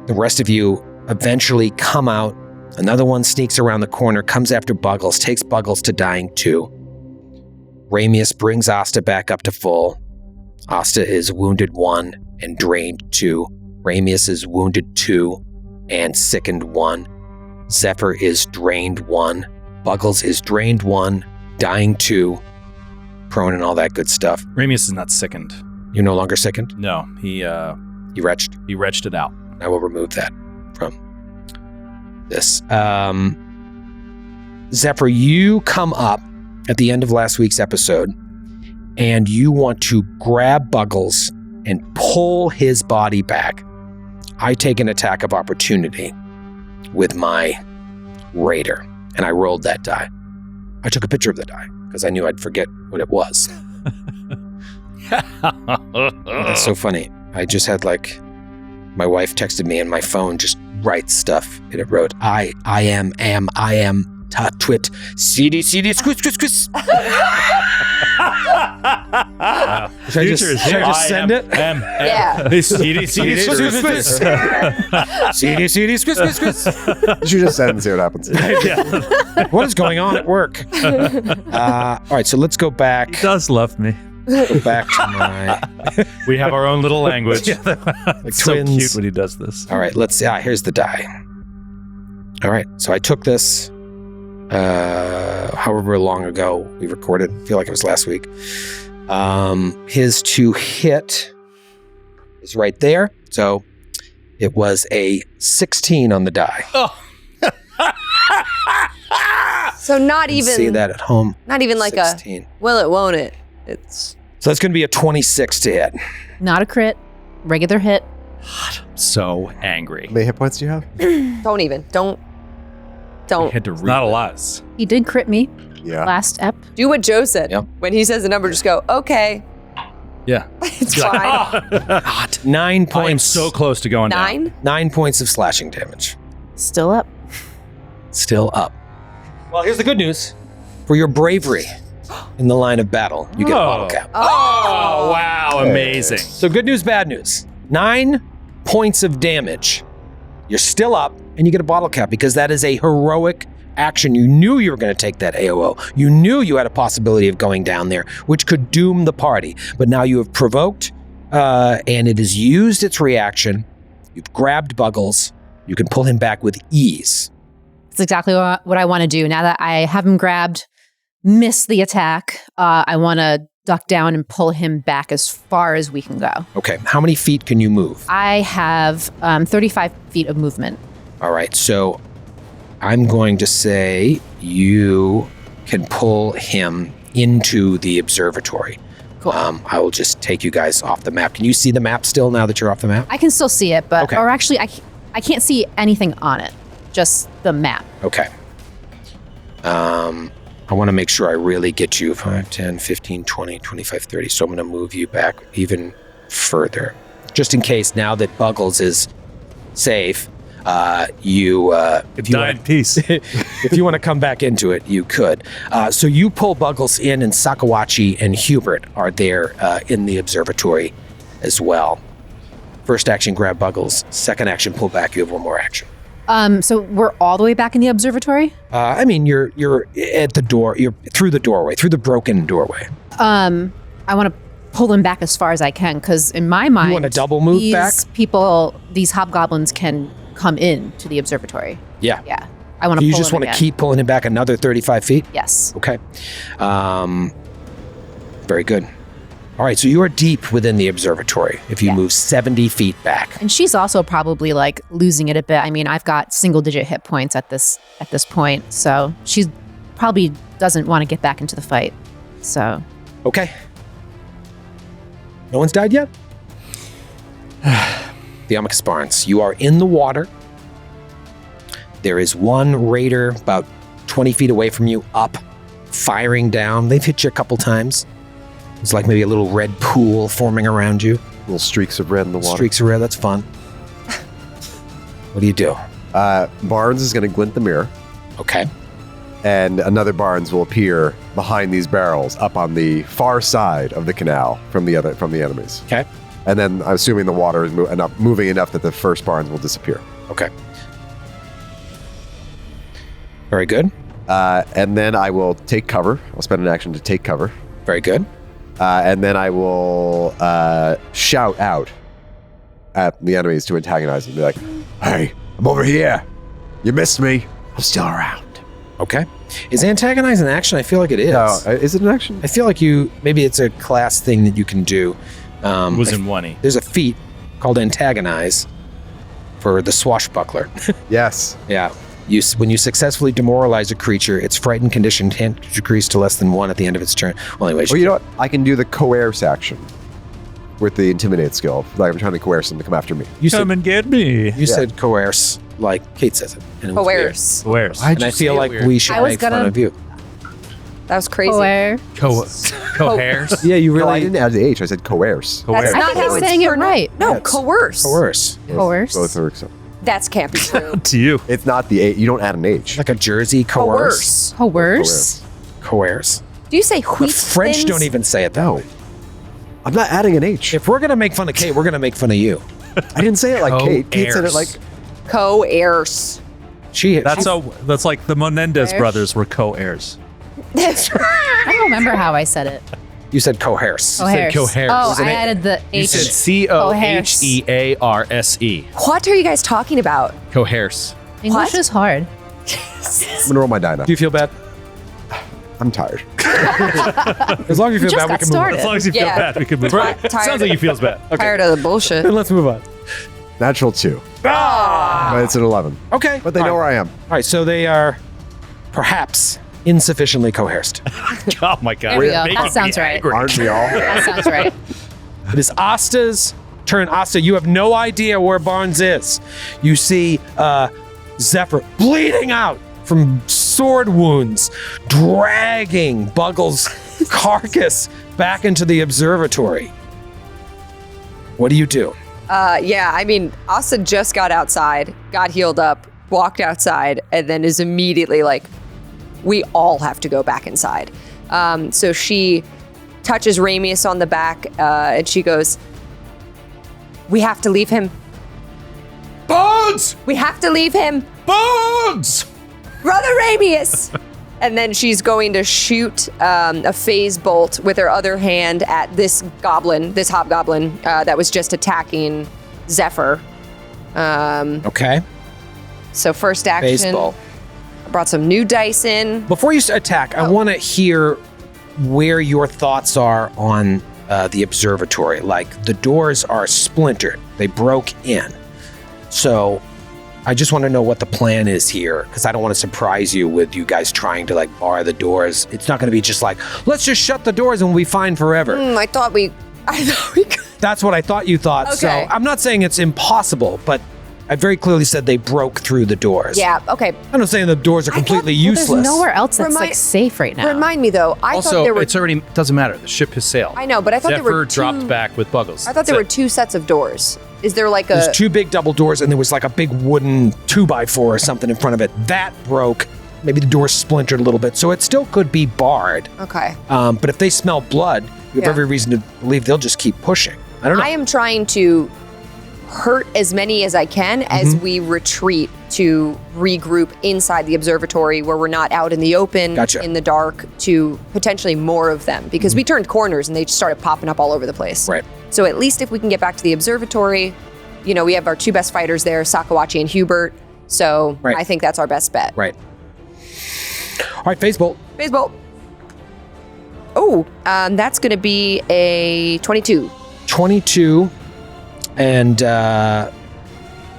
The rest of you eventually come out. Another one sneaks around the corner, comes after Buggles, takes Buggles to dying 2. Ramius brings Asta back up to full. Asta is wounded 1 and drained 2. Ramius is wounded 2 and sickened 1. Zephyr is drained 1. Buggles is drained 1, dying 2. Prone and all that good stuff. Ramius is not sickened. You're no longer sickened? No, he retched? He retched it out. I will remove that from this. Zephyr, you come up at the end of last week's episode, and you want to grab Buggles and pull his body back. I take an attack of opportunity with my raider, and I rolled that die. I took a picture of the die because I knew I'd forget what it was. That's so funny. I just had my wife texted me and my phone just writes stuff, and it wrote, I am, twit, CD, squish. Should I just send it? Yeah. CD, CD, squish. You should just send and see what happens. What is going on at work? All right, so let's go back. He does love me. Go back to my We have our own little language. It's so twins. cute when he does this. All right, let's see. Here's the die. All right, so I took this however long ago we recorded. I feel like it was last week. His to hit is right there. So it was a 16 on the die. So not You can even see that at home. not even like 16. will it, won't it? It's So that's going to be a 26 to hit. Not a crit. Regular hit. So angry. How many hit points do you have? don't I had to read Not a that. lot. He did crit me Yeah. last ep. do what Joe said. Yep. When he says the number, just go, okay. Yeah. It's fine. 9 I am points. so close to going down. 9? 9 points of slashing damage. Still up. Still up. Well, here's the good news. For your bravery in the line of battle, you get a bottle cap. Oh, wow. Amazing. So good news, bad news. 9 points of damage. You're still up, and you get a bottle cap because that is a heroic action. You knew you were going to take that AOO. You knew you had a possibility of going down there, which could doom the party. But now you have provoked, and it has used its reaction. You've grabbed Buggles. You can pull him back with ease. It's exactly what I want to do. Now that I have him grabbed, miss the attack, I want to duck down and pull him back as far as we can go. Okay, how many feet can you move? I have 35 feet of movement. All right, so I'm going to say you can pull him into the observatory. Cool. I will just take you guys off the map. Can you see the map still now that you're off the map? I can still see it, but Okay. or actually, I can't see anything on it. Just the map. Okay. I want to make sure I really get you 5, 10, 15, 20, 25, 30. So I'm going to move you back even further. Just in case now that Buggles is safe, if you Die in peace. if you want to come back into it, you could. So you pull Buggles in, and Sakawachi and Hubert are there in the observatory as well. First action, grab Buggles. Second action, pull back. You have one more action. So we're all the way back in the observatory. I mean, you're at the door. You're through the doorway, through the broken doorway. I want to pull them back as far as I can because in my mind, wanna double move these back? these hobgoblins can come in to the observatory. Yeah. Yeah, I want to. You pull just them want to again. keep pulling him back another 35 feet? Yes. Okay. Very good. All right, so you are deep within the observatory if you Yeah. move 70 feet back. And she's also probably like losing it a bit. I mean, I've got single-digit hit points at this point, so she probably doesn't want to get back into the fight. So Okay. No one's died yet? The Amicus Barnes. You are in the water. There is one raider about 20 feet away from you, up, firing down. They've hit you a couple times. It's like maybe a little red pool forming around you. Little streaks of red in the water. Streaks of red, that's fun. What do you do? Barnes is going to glint the mirror, Okay. and another Barnes will appear behind these barrels up on the far side of the canal from the enemies. Okay. And then I'm assuming the water is moving enough that the first Barnes will disappear. Okay. Very good. And then I will take cover. I'll spend an action to take cover. Very good. And then I will shout out at the enemies to antagonize them. Be like, hey, I'm over here. You missed me. I'm still around. Okay. Is antagonize an action? I feel like it is. No, is it an action? I feel like maybe it's a class thing that you can do. Was in 1E. There's a feat called antagonize for the swashbuckler. Yes. Yeah. When you successfully demoralize a creature, its frightened condition can't decrease to less than 1 at the end of its turn. Well, anyway. Well, you know what? I can do the coerce action with the intimidate skill. Like I'm trying to coerce them to come after me. You Come said, and get me. you said coerce like Kate says it. And it was weird. Coerce. Where's? And I feel like we should I was make fun gonna- of you. That was crazy. where? Coheres. Yeah, you No, I really didn't add the H. I said coerce. That's I not think how he's it's saying it pronounced. right. No, Yeah, it's coerce. coerce. Coerce. Both are accepted. That can't be true. To you. It's not the H. You don't add an H. Like a Jersey coerce. Coerce. Coerce. Coerce. Do you say The wheat French thins? don't even say it that way. I'm not adding an H. If we're going to make fun of Kate, we're going to make fun of you. I didn't say it like Kate. Kate said it like Coerce. That's like the Menendez Coerce. brothers were co-heirs. That's right. I don't remember how I said it. You said coerce. said coherse. Oh, Isn't I it? added the You H. said Cohearse. What are you guys talking about? Coherse. English What? is hard. I'm gonna roll my die now. Do you feel bad? I'm tired. As long as you feel Just bad, we got can move on. started. As long as you feel Yeah. bad, we can move Right. on. Sounds like he feels bad. Tired of the bullshit. Then let's move on. Natural 2. But it's an 11. Okay. But they know where I am. All right, so they are perhaps insufficiently coerced. Oh my God. There we go. Making That me sounds right. angry. Aren't we all? That sounds right. It is Asta's turn. Asta, you have no idea where Barnes is. You see Zephyr bleeding out from sword wounds, dragging Buggles' carcass back into the observatory. What do you do? Yeah, I mean, Asta just got outside, got healed up, walked outside, and then is immediately like, we all have to go back inside. So she touches Ramius on the back, and she goes, we have to leave him. Bones! We have to leave him. Bones! Brother Ramius! And then she's going to shoot a phase bolt with her other hand at this hobgoblin that was just attacking Zephyr. Okay. So first action. Phase bolt. I brought some new dice in. Before you attack, I want to hear where your thoughts are on the observatory. Like, the doors are splintered. They broke in. So I just want to know what the plan is here, because I don't want to surprise you with you guys trying to like bar the doors. It's not going to be just like, let's just shut the doors and we'll be fine forever. I thought we could. That's what I thought you thought. So Okay. I'm not saying it's impossible, but I very clearly said they broke through the doors. Yeah, okay. I'm not saying the doors are completely Well, useless. there's nowhere else that's Remind- like safe right now. Remind me though, I thought Also, there were it's already doesn't matter. The ship has sailed. I know, but I thought there Zephyr were dropped two, back with Buggles. I thought there were two sets of doors. Is there like There's a two big double doors, and there was like a big wooden 2x4 or something in front of it. That broke. Maybe the door splintered a little bit, so it still could be barred. Okay. But if they smell blood, you have Yeah. every reason to believe they'll just keep pushing. I don't know. I am trying to hurt as many as I can as we retreat to regroup inside the observatory where we're not out in the open, Gotcha. in the dark, to potentially more of them. Because we turned corners and they just started popping up all over the place. Right. So at least if we can get back to the observatory, you know, we have our two best fighters there, Sakawachi and Hubert. So Right. I think that's our best bet. Right. All right, phase bolt. Baseball. Oh, that's going to be a 22. 22. And,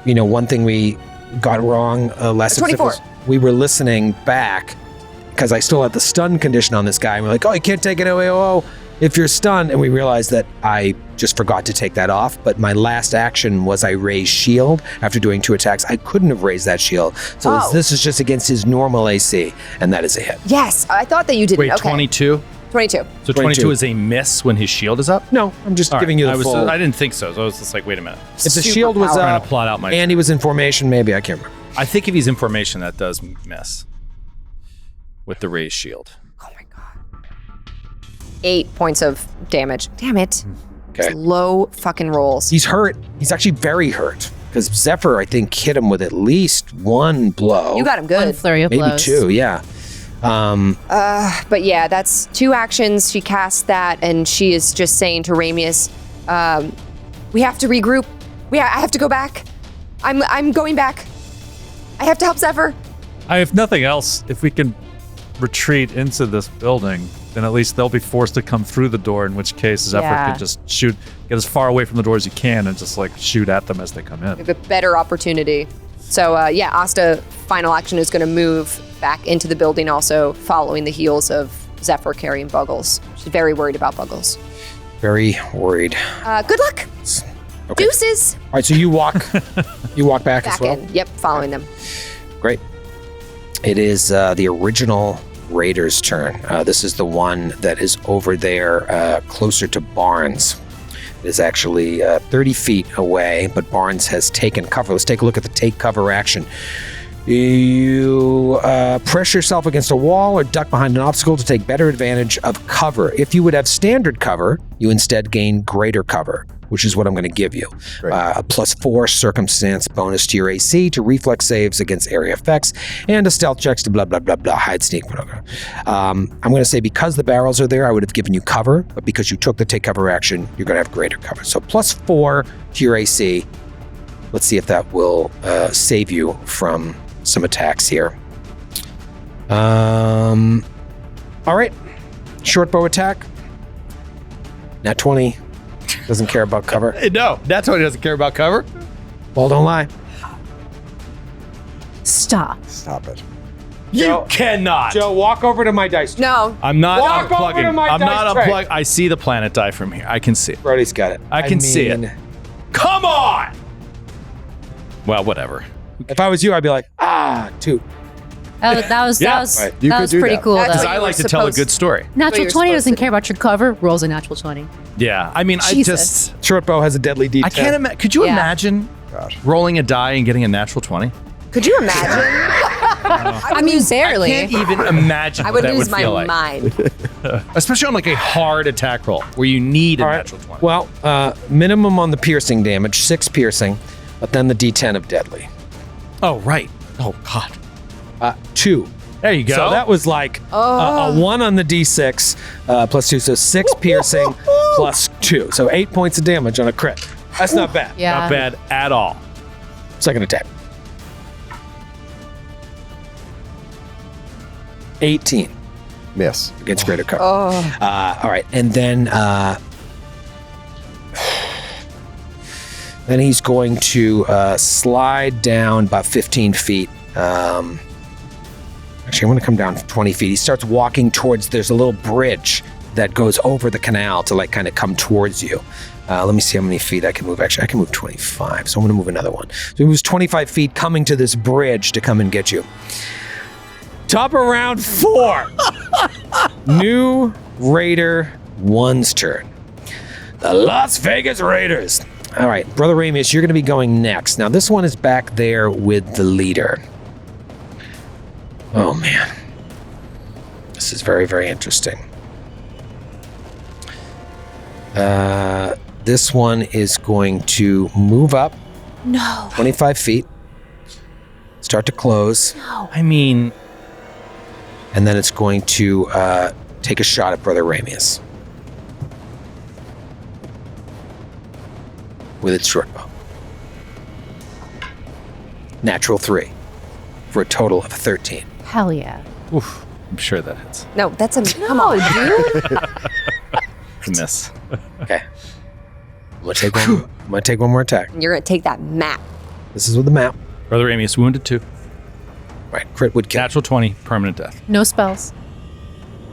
one thing we got wrong last episode 24. was we were listening back because I still had the stun condition on this guy. And we're like, oh, you can't take an OAO if you're stunned. And we realized that I just forgot to take that off. But my last action was I raised shield after doing 2 attacks. I couldn't have raised that shield. So Oh. this is just against his normal AC. And that is a hit. Yes, I thought that you didn't. Wait, Okay. 22? 22. So 22 is a miss when his shield is up? No, I'm just All giving right. you the full. I didn't think so. So I was just like, wait a minute. If the shield was I'm trying up to plot out my. and he was in formation, maybe. I can't remember. I think if he's in formation, that does miss with the raised shield. Oh my god. 8 points of damage. Damn it. Okay. It's low fucking rolls. He's hurt. He's actually very hurt because Zephyr, I think, hit him with at least 1 blow. You got him One good. flurry of maybe blows. 2. Yeah. But yeah, that's 2 actions. She casts that, and she is just saying to Ramius, we have to regroup. I have to go back. I'm going back. I have to help Zephyr. If nothing else, if we can retreat into this building, then at least they'll be forced to come through the door, in which case Zephyr Yeah. can just get as far away from the door as you can and just like shoot at them as they come in. We have a better opportunity. So Asta, final action is going to move back into the building, also following the heels of Zephyr carrying Buggles. She's very worried about Buggles. Very worried. Good luck. Okay. Deuces. All right, so you walk back as Back well. in. Yep, following them. Great. It is the original Raider's turn. This is the one that is over there closer to Barnes. It is actually 30 feet away, but Barnes has taken cover. Let's take a look at the take cover action. You press yourself against a wall or duck behind an obstacle to take better advantage of cover. If you would have standard cover, you instead gain greater cover, which is what I'm going to give you. A +4 circumstance bonus to your AC, to reflex saves against area effects, and to stealth checks to blah, blah, blah, blah, hide, sneak, whatever. I'm going to say because the barrels are there, I would have given you cover, but because you took the take cover action, you're going to have greater cover. So +4 to your AC. Let's see if that will save you from some attacks here. All right. Short bow attack. Nat 20. Doesn't care about cover. No, that's why he doesn't care about cover. Well, don't lie. Stop. Stop it. You cannot. Joe, walk over to my dice tray. No. I'm not Walk over to unplugging. my I'm dice not tray. unplugging. I see the planet die from here. I can see it. Brody's got it. I can see it. Come on. Well, whatever. If I was you, I'd be like, 2. That was right. You could do pretty that. cool That's Because though. what I you like were to tell a supposed- good story. Natural you're 20 supposed doesn't to care about your cover. Rolls a natural 20. Yeah. I mean, Jesus. Short bow has a deadly D10. I can't imagine. Could you Yeah. imagine rolling a die and getting a natural 20? Could you imagine? I mean, barely. I can't even imagine I what would that lose would my feel like. mind. Especially on like a hard attack roll where you need a All right. natural 20. Well, minimum on the piercing damage, 6 piercing, but then the D10 of deadly. Oh, right. Oh, God. 2. There you go. So that was like a 1 on the D6 +2, so 6 piercing +2. So 8 points of damage on a crit. That's not bad. Yeah. not bad at all. Second attack. 18 Miss. against greater cover. Oh. All right, and then he's going to slide down about 15 feet. Actually, I'm going to come down 20 feet. He starts walking towards. There's a little bridge that goes over the canal to like kind of come towards you. Let me see how many feet I can move. Actually, I can move 25, so I'm going to move another one. So he moves 25 feet, coming to this bridge to come and get you. Top of round 4. New Raider 1's turn. The Las Vegas Raiders. All right, Brother Ramius, you're going to be going next. Now, this one is back there with the leader. Oh, man. This is very, very interesting. This one is going to move up. No. 25 feet. Start to close. I mean, And then it's going to take a shot at Brother Ramius with its short bow. Natural 3 for a total of 13. Hell yeah. oof, I'm sure that hits. No, that's a come on, dude. It's a miss. Okay. I'm gonna take one more attack. You're gonna take that map. This is with the map. Brother Amius wounded 2. Right. Crit would kill. Natural 20, permanent death. No spells.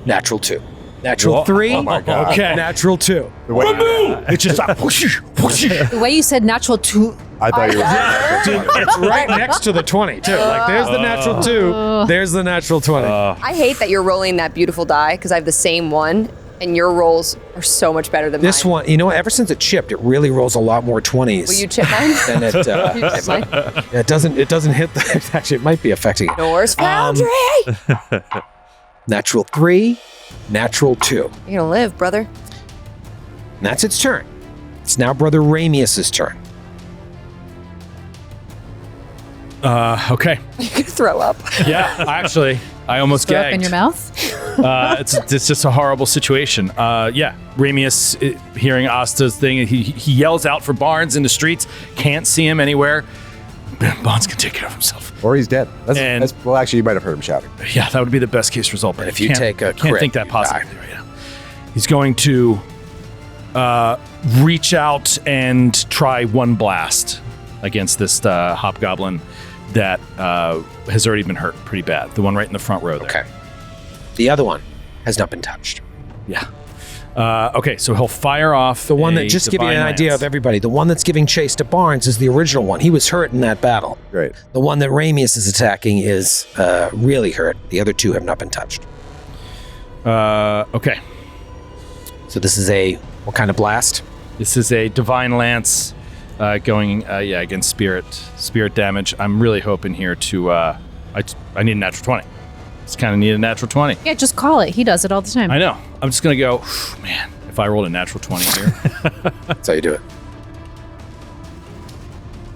Natural 2. Natural Whoa. 3. Oh my God. Okay. Natural 2. It's just like whoosh, whoosh. The way you said natural 2. I thought you were. It's right next to the 20 too. Like there's the natural 2. There's the natural 20. I hate that you're rolling that beautiful die because I have the same one, and your rolls are so much better than This mine. one, you know, ever since it chipped, it really rolls a lot more 20s. Will you chip mine? Than it doesn't hit the actually it might be affecting it. Norse Foundry. Natural 3, natural 2. You're gonna live, brother. And that's its turn. It's now Brother Ramius's turn. Okay. You're gonna throw up. Yeah, actually, I almost Throw up gagged. in your mouth. It's just a horrible situation. Yeah, Ramius, hearing Asta's thing, he yells out for Barnes in the streets. Can't see him anywhere. Barnes can take care of himself. Or he's dead. And- Well, actually, you might have heard him shouting. Yeah, that would be the best case result. But if you can't- take a can't crit, think that you possibly right now. He's going to reach out and try one blast against this hobgoblin that has already been hurt pretty bad. The one right in the front row there. Okay. The other one has not been touched. Yeah. Okay, so he'll fire off The one a that, just to give you an divine idea lance. of everybody, the one that's giving chase to Barnes is the original one. He was hurt in that battle. Great. The one that Ramius is attacking is really hurt. The other 2 have not been touched. Okay. So this is a, what kind of blast? This is a divine lance. Going against spirit damage. I'm really hoping here to I need a natural 20. Just kind of need a natural 20. Yeah, just call it. He does it all the time. I know. I'm just gonna go. Man, if I rolled a natural 20 here, That's how you do it.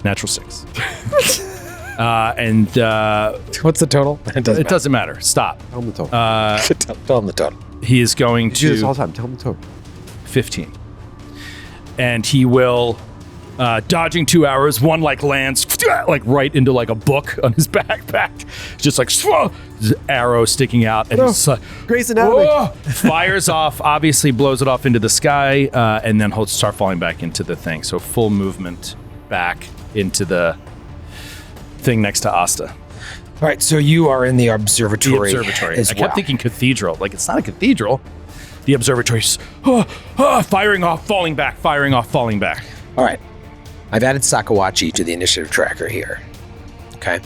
natural 6. And What's the total? It doesn't matter. Stop. Tell him the total. Tell him the total. He is going You do this all to the time. Tell him the total. 15, and he will. Dodging 2 arrows, one like lands like right into like a book on his backpack, just like arrow sticking out, and he's like, Grey's Anatomy. fires off, obviously blows it off into the sky, and then he'll start falling back into the thing. So full movement back into the thing next to Asta. All right, so you are in the observatory. As I kept well. thinking cathedral, like it's not a cathedral. The observatory's firing off, falling back, firing off, falling back. All right. I've added Sakawachi to the initiative tracker here. Okay.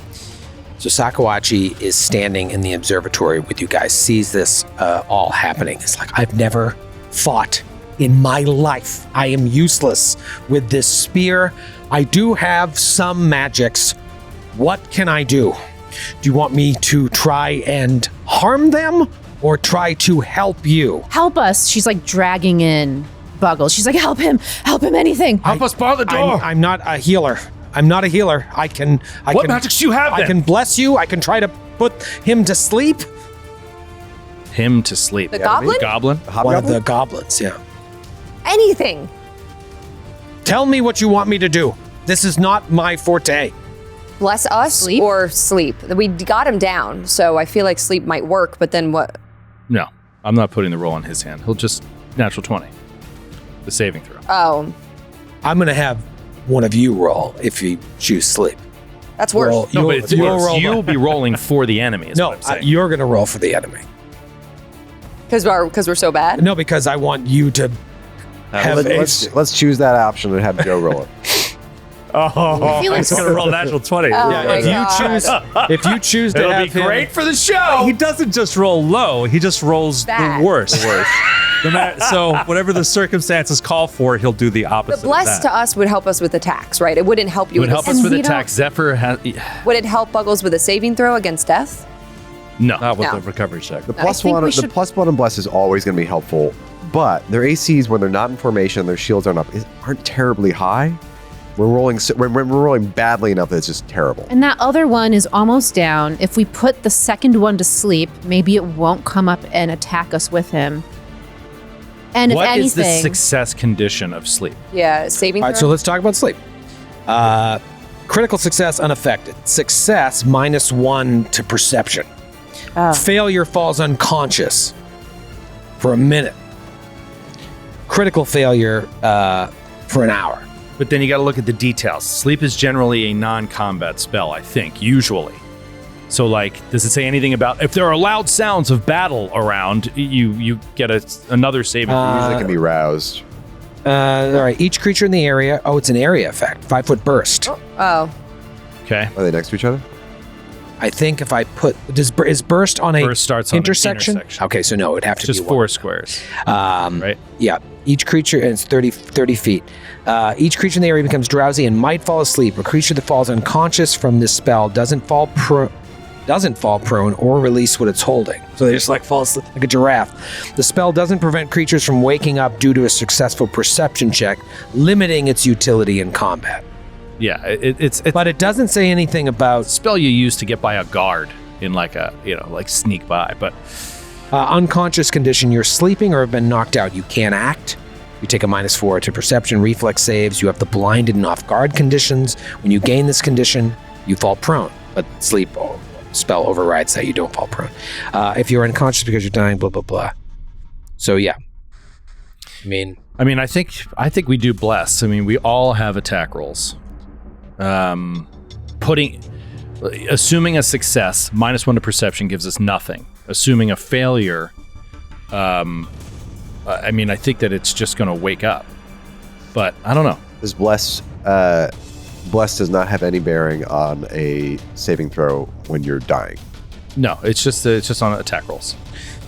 So Sakawachi is standing in the observatory with you guys, sees this all happening. It's like, I've never fought in my life. I am useless with this spear. I do have some magics. What can I do? Do you want me to try and harm them or try to help you? Help us. She's like dragging in Buggles. She's like, help him, anything. Help us bar the door. I'm not a healer. I can. What magics do you have I then? can bless you. I can try to put him to sleep. Him to sleep. The goblin? Goblin? One of the goblins. Yeah. Anything. Tell me what you want me to do. This is not my forte. Bless us Sleep? or sleep. We got him down, so I feel like sleep might work, but then what? No, I'm not putting the roll in his hand. He'll just natural 20. The saving throw. Oh, I'm gonna have one of you roll if you choose sleep. that's worse. Roll- No, but roll- you'll be rolling for the enemy. Is No, what I'm saying. you're gonna roll for the enemy. Because we're so bad. No, because I want you to have Let's choose that option and have Joe roll it. I feel like He's gonna roll natural 20. Oh Yeah, my if you God. choose, if you choose to It'll have be him, great for the show. He doesn't just roll low; he just rolls Bad. the worst. So whatever the circumstances call for, he'll do the The opposite. bless of to that. us would help us with attacks, right? It wouldn't help It you would with help a, us with we attack. Zephyr has Would it help Buggles with a saving throw against death? no. Not with No. the recovery check. The plus think one, we the should- plus one and bless is always going to be helpful, but their ACs when they're not in formation, their shields aren't up, aren't terribly high. We're rolling badly enough that it's just terrible. And that other one is almost down. If we put the second one to sleep, maybe it won't come up and attack us with him. And if What is the anything, success condition of sleep? Yeah, saving All throw. right, so let's talk about sleep. Critical success unaffected. Success -1 to perception. Failure falls unconscious for a minute. Critical failure for an hour. But then you got to look at the details. Sleep is generally a non-combat spell, I think, usually. So, like, does it say anything about if there are loud sounds of battle around, you get another saving? Usually can be roused. All right, each creature in the area. Oh, it's an area effect. 5-foot burst. Oh, Okay. Are they next to each other? I think if I put is burst on a Burst starts on an intersection? intersection. Okay, so no, it'd have to Just be 4 one. squares, Um, right? Yeah. Each creature, and it's 30 feet. Each creature in the area becomes drowsy and might fall asleep. A creature that falls unconscious from this spell doesn't fall prone or release what it's holding. So they just like fall asleep like a giraffe. The spell doesn't prevent creatures from waking up due to a successful perception check, limiting its utility in combat. Yeah, it's But it doesn't say anything about spell you use to get by a guard in like a, like sneak by. But unconscious condition. You're sleeping or have been knocked out. You can't act. You take a -4 to perception, reflex saves. You have the blinded and off guard conditions. When you gain this condition, you fall prone. But sleep spell overrides that. You don't fall prone. If you're unconscious because you're dying, blah, blah, blah. So, yeah. I mean, I think we do bless. I mean, we all have attack rolls. Assuming a success, -1 to perception gives us nothing. Assuming a failure, I think that it's just going to wake up. But I don't know. Does bless does not have any bearing on a saving throw when you're dying. No, it's just on attack rolls.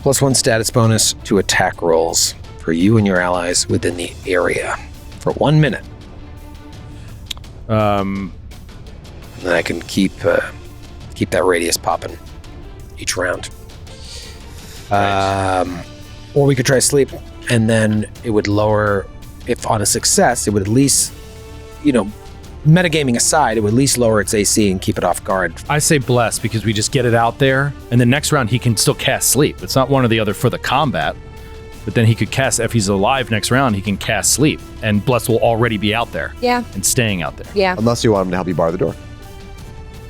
+1 status bonus to attack rolls for you and your allies within the area for 1 minute. And then I can keep that radius popping each round. Or we could try sleep, and then it would lower. If on a success, it would at least, metagaming aside, it would at least lower its AC and keep it off guard. I say bless because we just get it out there, and then next round he can still cast sleep. It's not one or the other for the combat, but then he could cast, if he's alive next round, he can cast sleep, and bless will already be out there. Yeah. And staying out there. Yeah. Unless you want him to help you bar the door.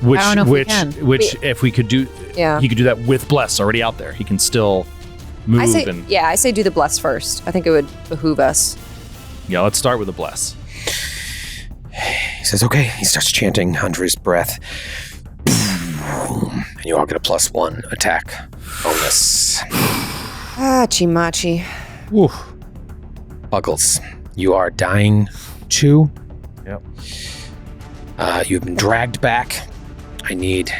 Which, I don't know if we can. if we could do, Yeah. he could do that with bless already out there. He can still move I say do the bless first. I think it would behoove us. Yeah, let's start with the bless. He says, okay. He starts chanting under his breath. And you all get a +1 attack bonus. Chimachi. Woo. Buggles, you are dying 2. Yep. You've been dragged back. I need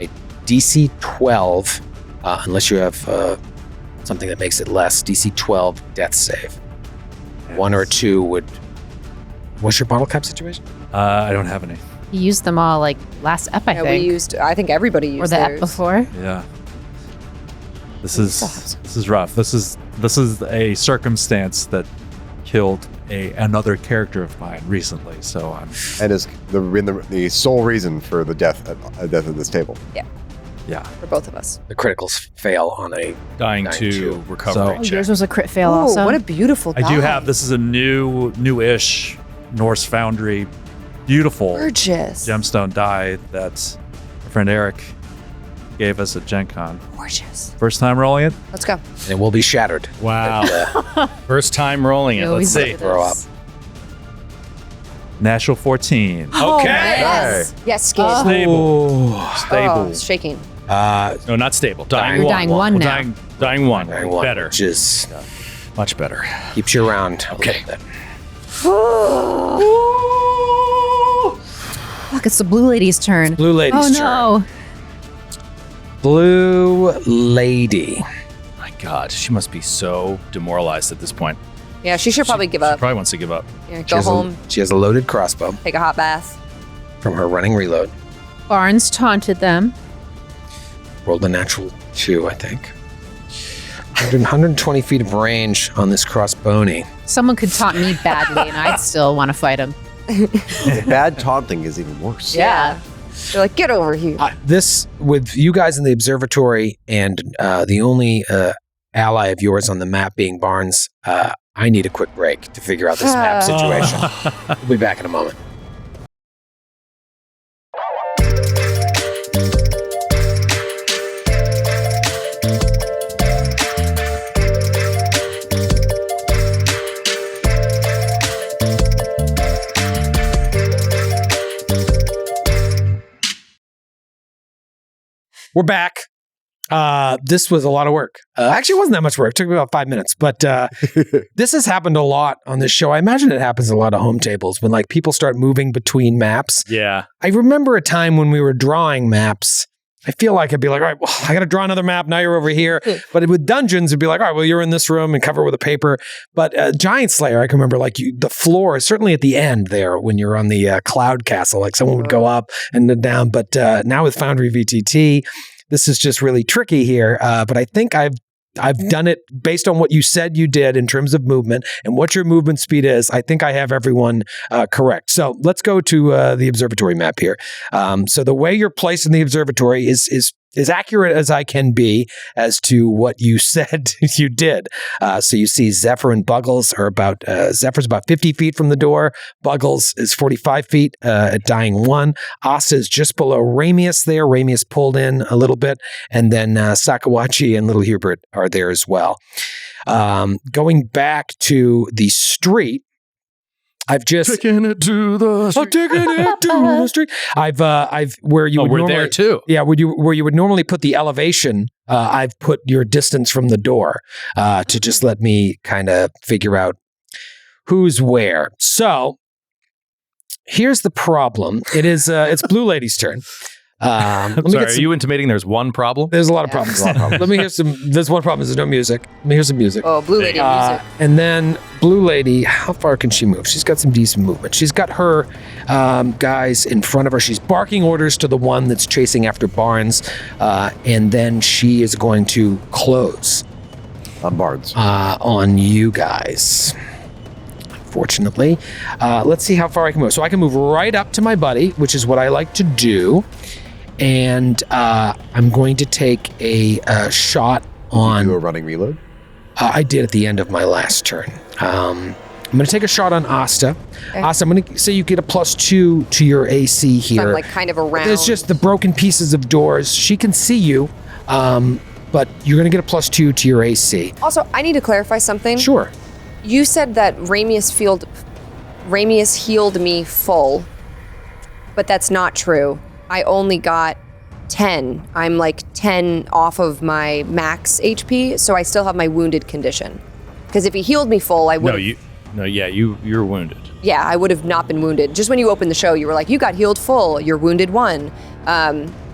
a DC 12, unless you have something that makes it less. DC 12 death save. 1 or 2 would... What's your bottle cap situation? I don't have any. You used them all like last ep, I think. I think everybody used or the ep theirs. before. Yeah. This is rough. This is a circumstance that killed another character of mine recently. So I'm And is the sole reason for the death of this table. yeah. For both of us. The criticals fail on a... Dying Dying to two. recovery Oh, check. yours was a crit fail Ooh, also. what a beautiful I do die. have. This is a new-ish Norse Foundry, beautiful Gorgeous. gemstone die that my friend Eric gave us at Gen Con. Gorgeous. First time rolling it. Let's go. And it will be shattered. Wow. First time rolling it. You Let's always do see. this. Throw up. Natural 14. Okay. Yes. Yes, skin. Stable. Oh, Stable. it's shaking. No, not stable. Dying You're one. dying one now. Dying one. Dying one, Better. which is Much better. keeps you around. Okay. A little bit. Fuck, it's the blue lady's turn. Blue lady's turn. Oh Blue lady. My God, she must be so demoralized at this point. Yeah, she should probably give She up. probably wants to give up. Yeah, She go has home, she has a loaded crossbow take a hot bath. from her running reload. no. Barnes taunted them. Rolled a natural 2, I think. 120 feet of range on this crossbowny. Someone could taunt me badly and I'd still want to fight him. Bad taunting is even worse. Yeah. They're like, get over here. This, with you guys in the observatory and the only ally of yours on the map being Barnes, I need a quick break to figure out this map situation. We'll be back in a moment. We're back. This was a lot of work. Actually, it wasn't that much work. It took me about 5 minutes. But this has happened a lot on this show. I imagine it happens a lot of home tables when like people start moving between maps. Yeah. I remember a time when we were drawing maps. I feel like I'd be like, all right, well, I got to draw another map. Now you're over here. But with dungeons, it'd be like, all right, well, you're in this room and cover with a paper. But Giant Slayer, I can remember like the floor, certainly at the end there when you're on the cloud castle, like someone would go up and then down. But now with Foundry VTT, this is just really tricky here. But I think I've done it based on what you said you did in terms of movement and what your movement speed is. I think I have everyone correct. So let's go to the observatory map here. So the way you're placed in the observatory is accurate as I can be as to what you said you did. So you see Zephyr and Buggles are about, Zephyr's about 50 feet from the door. Buggles is 45 feet at dying 1. Asta is just below Ramius there. Ramius pulled in a little bit. And then Sakawachi and Little Hubert are there as well. Going back to the street, I've just Taking it to the I'm taking it to the street. I've where you would we're normally, there too. yeah, where you would normally put the elevation. I've put your distance from the door to just let me kind of figure out who's where. So here's the problem. It is it's Blue Lady's turn. Sorry, are you intimating there's one problem? There's a lot of problems. Let me hear some. There's one problem. There's no music. Let me hear some music. Oh, Blue Lady music. And then Blue Lady, how far can she move? She's got some decent movement. She's got her guys in front of her. She's barking orders to the one that's chasing after Barnes. And then she is going to close On Barnes. on you guys. Fortunately. Let's see how far I can move. So I can move right up to my buddy, which is what I like to do. And I'm going to take a shot on... Do a running reload? I did at the end of my last turn. I'm going to take a shot on Asta. Okay. Asta, I'm going to say you get a +2 to your AC So here. I'm like kind of around. There's just the broken pieces of doors. She can see you, but you're going to get a +2 to your AC. Also, I need to clarify something. Sure. You said that Ramius healed me full, but that's not true. I only got 10. I'm like 10 off of my max HP, so I still have my wounded condition. Because if he healed me full, I would. You're wounded. Yeah, I would have not been wounded. Just when you opened the show, you were like, "You got healed full. You're wounded 1."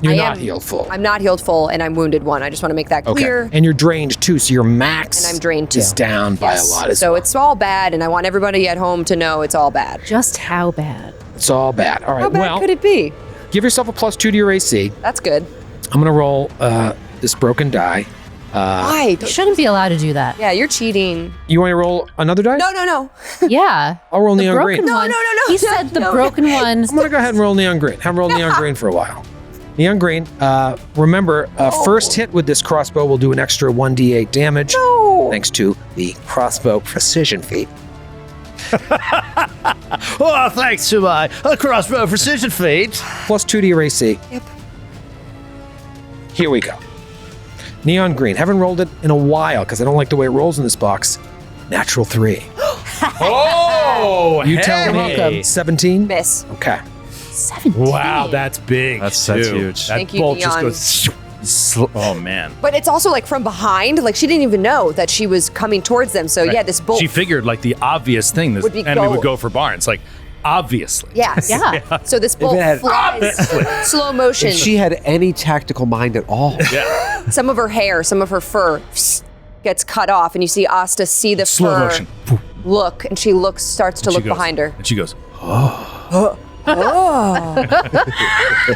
You're not healed full. I'm not healed full, and I'm wounded 1. I just want to make that clear. And you're drained 2, so your max And I'm drained 2. is down by a lot as So well. it's all bad, and I want everybody at home to know it's all bad. Just how bad? It's all bad. All right, How bad well, could it be? give yourself a +2 to your AC. That's good. I'm going to roll this broken die. Why? You shouldn't be allowed to do that. Yeah, you're cheating. You want to roll another die? No. Yeah. I'll roll The neon broken green. one. No. He said the broken one. I'm going to go ahead and roll neon green. Have roll neon green for a while. Neon green. Remember, first hit with this crossbow will do an extra 1d8 damage. No. Thanks to the crossbow precision feat. Oh, thanks to my crossbow precision feat. +2 to your AC. Yep. Here we go. Neon green. Haven't rolled it in a while because I don't like the way it rolls in this box. Natural 3. Oh, You tell me. welcome. 17? Miss. Okay. 17. Wow, that's big. That's too. huge. That Thank you, bolt just Neon. goes. Oh man. But it's also like from behind. Like she didn't even know that she was coming towards them. So yeah, this bolt. She figured like the obvious thing this Would be enemy go- would go for Barnes. Like obviously. Yes. Yeah. So this bolt it had- flies slow motion. If she had any tactical mind at all. Some of her hair, some of her fur gets cut off, and you see Asta see the Slow fur motion. look, and she starts to She look goes- behind her. And she goes,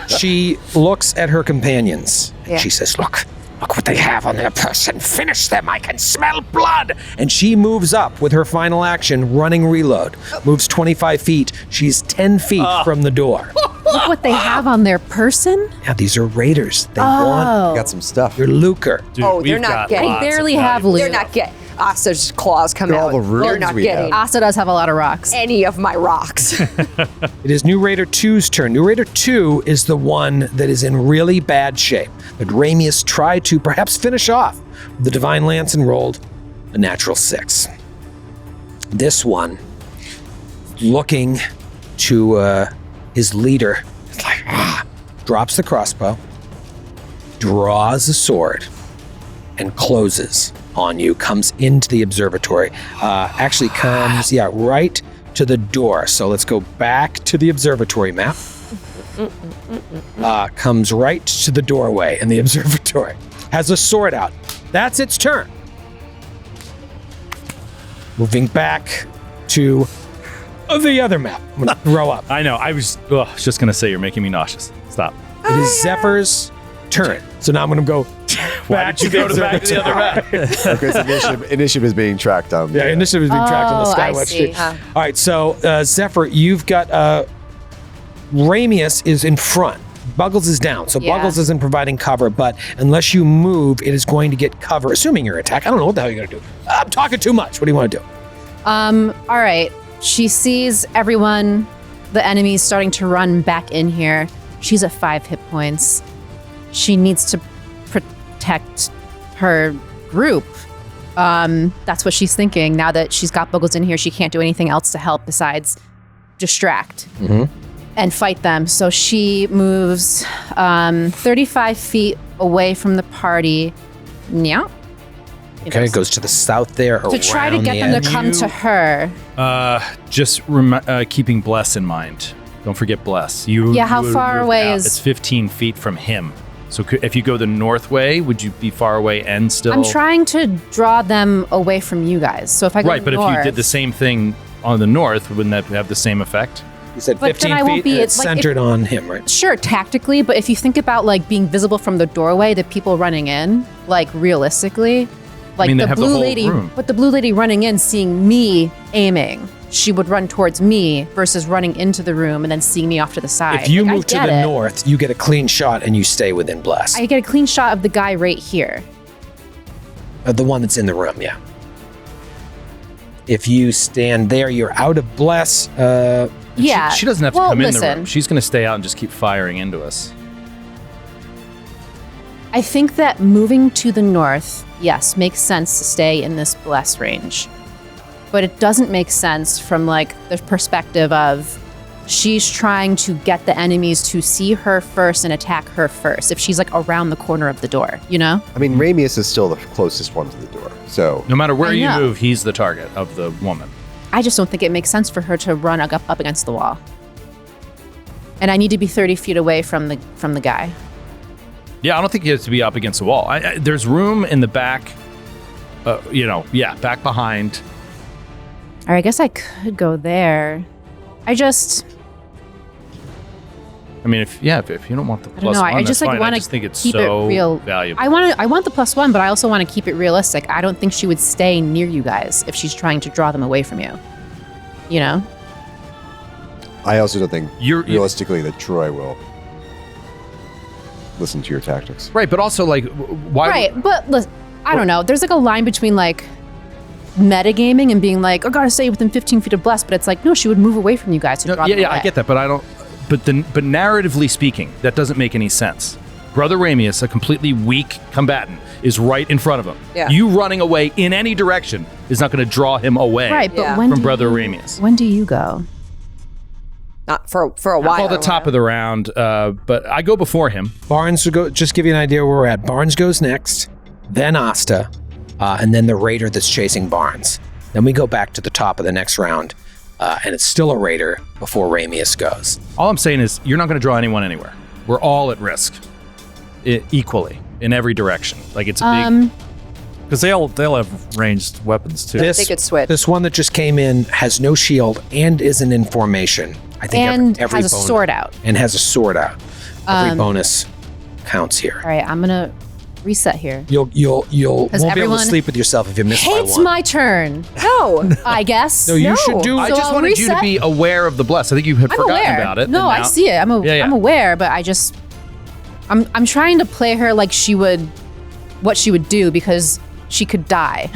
She looks at her companions. And Yeah. she says, look what they have on their person. Finish them. I can smell blood. And she moves up with her final action, running reload. Moves 25 feet. She's 10 feet from the door. Look what they have on their person. Yeah, these are raiders. They want Oh. Got some stuff. your lucre. dude, Oh, we've they're not got getting- lots They of barely value. have loot. They're not getting Asta's claws come Look at out. all the runes They're not we getting have. Asta does have a lot of rocks. any of my rocks. It is New Raider 2's turn. New Raider 2 is the one that is in really bad shape. But Ramius tried to perhaps finish off with the Divine Lance and rolled a natural 6. This one, looking to his leader, is like, drops the crossbow, draws a sword, and closes on you, comes into the observatory. Actually comes, right to the door. So let's go back to the observatory map. Comes right to the doorway in the observatory. Has a sword out. That's its turn. Moving back to the other map. I'm going to throw up. I know. I was just gonna say you're making me nauseous. Stop. It is Zephyr's turn. So now I'm going to go Why did you go back to the other map? Because initiative is being tracked on. Yeah, initiative is being tracked on the Oh, I Skywatch. see. too. All right, so Zephyr, you've got Ramius is in front. Buggles is down, so Yeah. Buggles isn't providing cover, but unless you move, it is going to get cover, assuming your attack. I don't know what the hell you're going to do. I'm talking too much. What do you want to do? All right. She sees everyone, the enemies starting to run back in here. She's at 5 hit points. She needs to protect her group. That's what she's thinking. Now that she's got Buggles in here, she can't do anything else to help besides distract and fight them. So she moves 35 feet away from the party. Yeah. Okay, it goes to the south there, To try to get them to come to her. Just keeping Bless in mind. Don't forget bless. How would far move away out. is- It's 15 feet from him. So if you go the north way, would you be far away and still? I'm trying to draw them away from you guys. So if I go Right, but north, if you did the same thing on the north, wouldn't that have the same effect? You said But 15 then I won't feet, be- and it's like, if- centered on him, right? Sure, tactically, but if you think about like being visible from the doorway, the people running in, like realistically, like mean, they the have the blue whole lady, room. but the blue lady running in, seeing me aiming, she would run towards me versus running into the room and then seeing me off to the side. If you Like, I move to get the it. north, you get a clean shot and you stay within bless. I get a clean shot of the guy right here. The one that's in the room, yeah. If you stand there, you're out of bless. Yeah, She doesn't have to well, come in the listen, room. She's going to stay out and just keep firing into us. I think that moving to the north, yes, makes sense to stay in this bless range. But it doesn't make sense from like the perspective of she's trying to get the enemies to see her first and attack her first if she's like around the corner of the door, you know? I mean, Ramius is still the closest one to the door. So No matter where I you know. move, he's the target of the woman. I just don't think it makes sense for her to run up against the wall. And I need to be 30 feet away from the guy. Yeah, I don't think he has to be up against the wall. There's room in the back, back behind. Or I guess I could go there. I mean, if you don't want the don't plus know. one, I just that's like fine. want I to just think it's keep so it real. valuable. I want the +1, but I also want to keep it realistic. I don't think she would stay near you guys if she's trying to draw them away from you. You know? I also don't think You're- realistically that Troy will listen to your tactics. Right, but also like, why? Right, but listen, I don't know. There's like a line between like metagaming and being like, I gotta stay within 15 feet of bless, but it's like, no, she would move away from you guys to draw them away. I get that, but I don't. But narratively speaking, that doesn't make any sense. Brother Ramius, a completely weak combatant, is right in front of him. Yeah. You running away in any direction is not going to draw him away. Right, but Yeah. when From do Brother you, Ramius. When do you go? Not for a while. Call the top of the round, but I go before him. Barnes will go, just give you an idea where we're at. Barnes goes next, then Asta, and then the raider that's chasing Barnes. Then we go back to the top of the next round, and it's still a raider before Ramius goes. All I'm saying is you're not going to draw anyone anywhere. We're all at risk, equally in every direction. Like it's a big. Because they'll have ranged weapons too. This, they could switch. This one that just came in has no shield and is an information. I think And every has a bonus- sword out. And has a sword out. Every bonus counts here. All right, I'm gonna reset here. You'll won't be able to everyone sleep with yourself if you miss by Hates one. my turn, No. I guess. No, you No. should do. I So just I'll wanted you to reset. be aware of the bless. I think you had I'm forgotten aware. about it. No, and I now- see it. Yeah. I'm aware, but I'm trying to play her like what she would do because she could die.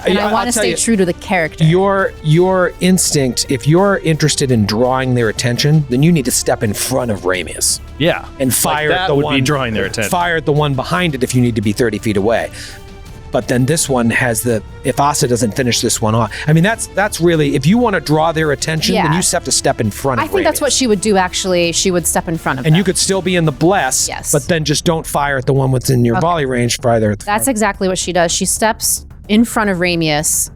And I want to stay true to the character. Your instinct, if you're interested in drawing their attention, then you need to step in front of Ramius Yeah. and fire that at the would one. be drawing their attention. Fire at the one behind it if you need to be 30 feet away. But then this one has if Asa doesn't finish this one off. I mean, that's really, if you want to draw their attention, then Yeah. you just have to step in front of I think that's what Ramius. she would do, actually. She would step in front of And them. you could still be in the bless, Yes. but then just don't fire at the one within your volley range. Fire at the That's exactly what she does. She steps in front of Ramius,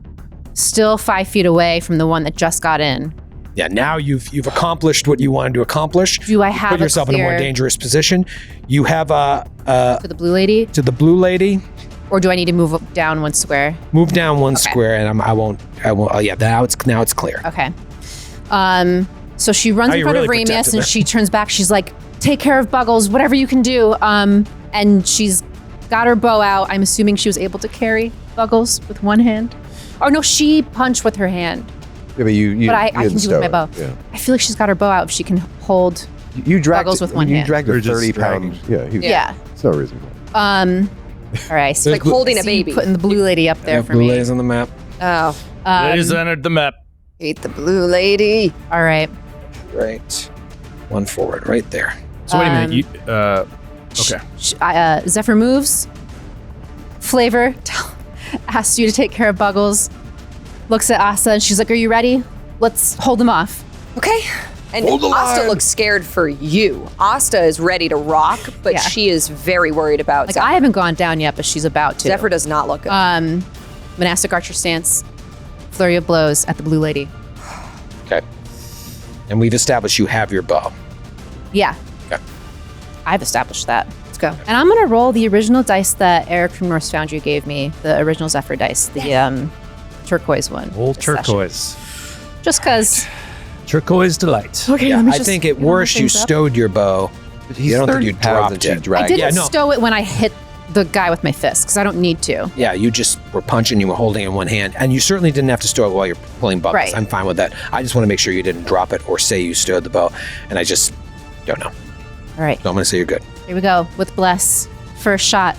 still 5 feet away from the one that just got in. Yeah, now you've accomplished what you wanted to accomplish. Do I You have put a yourself in a more clear- dangerous position? You have To the blue lady? to the blue lady. Or do I need to move down one square? Move down one square, and I won't. Oh yeah, now it's clear. Okay. So she runs Now in you're front really of Ramius protected and there. she turns back. She's like, take care of Buggles, whatever you can do. And she's got her bow out. I'm assuming she was able to carry Buggles with one hand. Oh no, she punched with her hand. Yeah, but you But I didn't can do it stow with my bow. Yeah. I feel like she's got her bow out if she can hold. You dragged Buggles with one you hand. dragged Or a just 30-pound. Yeah, Yeah. It's no reason. All right. So Like holding a see you baby. putting the blue lady up there for blue me. lady's on the map. Oh, Ladies entered the map. hate the blue lady. All right. Right, one forward, right there. So wait a minute. You, okay. Zephyr moves. Flavor asks you to take care of Buggles. Looks at Asa and she's like, "Are you ready? Let's hold them off." Okay. And Asta looks scared for you. Asta is ready to rock, but Yeah. she is very worried about Like Zephyr. I haven't gone down yet, but she's about to. Zephyr does not look good. Monastic archer stance. Flurry of blows at the blue lady. Okay. And we've established you have your bow. Yeah. Okay. I've established that. Let's go. And I'm going to roll the original dice that Eric from Norse Foundry gave me, the original Zephyr dice, the turquoise one. Old this session. turquoise. Just because. Turquoise delight. Okay, Yeah, let me I just think at get all my worst you things up. stowed your bow. He's I don't think 30 you pounds and dropped she it. I dragged didn't Yeah, no. stow it when I hit the guy with my fist because I don't need to. Yeah, you just were punching, you were holding it in one hand, and you certainly didn't have to stow it while you're pulling buckles. Right. I'm fine with that. I just want to make sure you didn't drop it or say you stowed the bow, and I just don't know. All right, So I'm going to say you're good. here we go with Bless. First shot.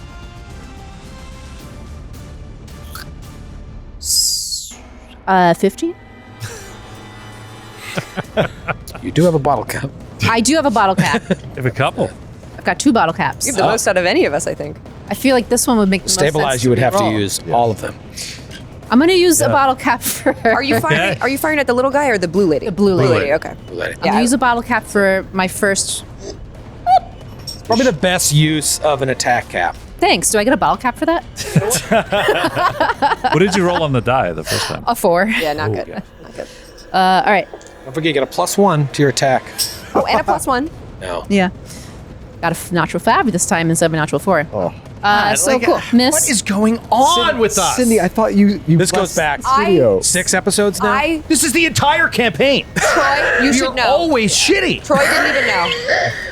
15? You do have a bottle cap. I do have a bottle cap. I have a couple. I've got 2 bottle caps. You have the most out of any of us, I think. I feel like this one would make the most sense Stabilize, you would have to roll. use all of them. I'm going to use a bottle cap for. Are you firing? Are you firing at the little guy or the blue lady? The blue lady. Okay. I'm going to use a bottle cap for my first. Probably the best use of an attack cap. Thanks. Do I get a bottle cap for that? What did you roll on the die the first time? A 4. Yeah, not good. Not good. All right. Don't forget, you get a +1 to your attack. Oh, and a +1. No. Yeah. Got a natural 5 this time instead of a natural 4. Oh. So cool. Miss. What is going on with us? Cindy, I thought you This goes left back studio. 6 episodes now? This is the entire campaign. Troy, you should You're know. always shitty. Troy didn't even know.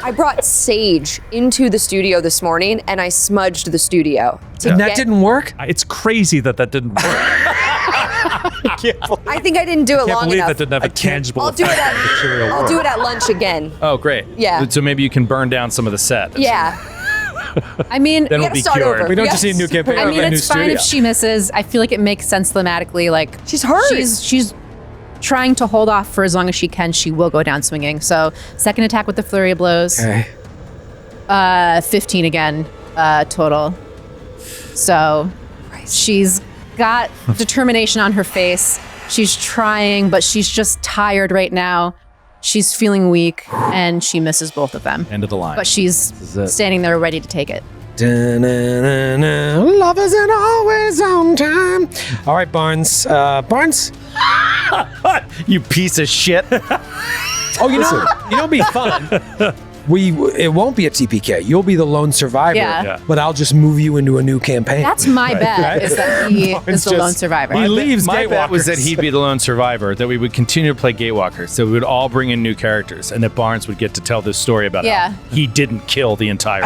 I brought sage into the studio this morning, and I smudged the studio. And that didn't work? It's crazy that didn't work. I think I didn't do it I can't long believe enough. that didn't have a tangible I'll do it effect on the material I'll world. do it at lunch again. Oh, great. Yeah. So maybe you can burn down some of the set. Yeah. I mean, Then We we'll gotta be start cured. over. We don't Yes. just need a new campaign. I we mean, have a new it's fine studio. if she misses. I feel like it makes sense thematically. Like She's hurt. She's trying to hold off for as long as she can. She will go down swinging. So second attack with the flurry of blows. Okay. 15 again total. So she's got determination on her face. She's trying, but she's just tired right now. She's feeling weak, and she misses both of them. End of the line. But she's is it. standing there ready to take it. Da-na-na-na. Love isn't always on time. All right, Barnes. Barnes? You piece of shit. Oh, you know it'd be fun. It won't be a TPK. You'll be the lone survivor. Yeah. But I'll just move you into a new campaign. That's my bet, is that he is the just- lone survivor. He leaves My bet was that Gatewalkers. he'd be the lone survivor, that we would continue to play Gatewalkers, so we would all bring in new characters, and that Barnes would get to tell this story about Yeah. how he didn't kill the entire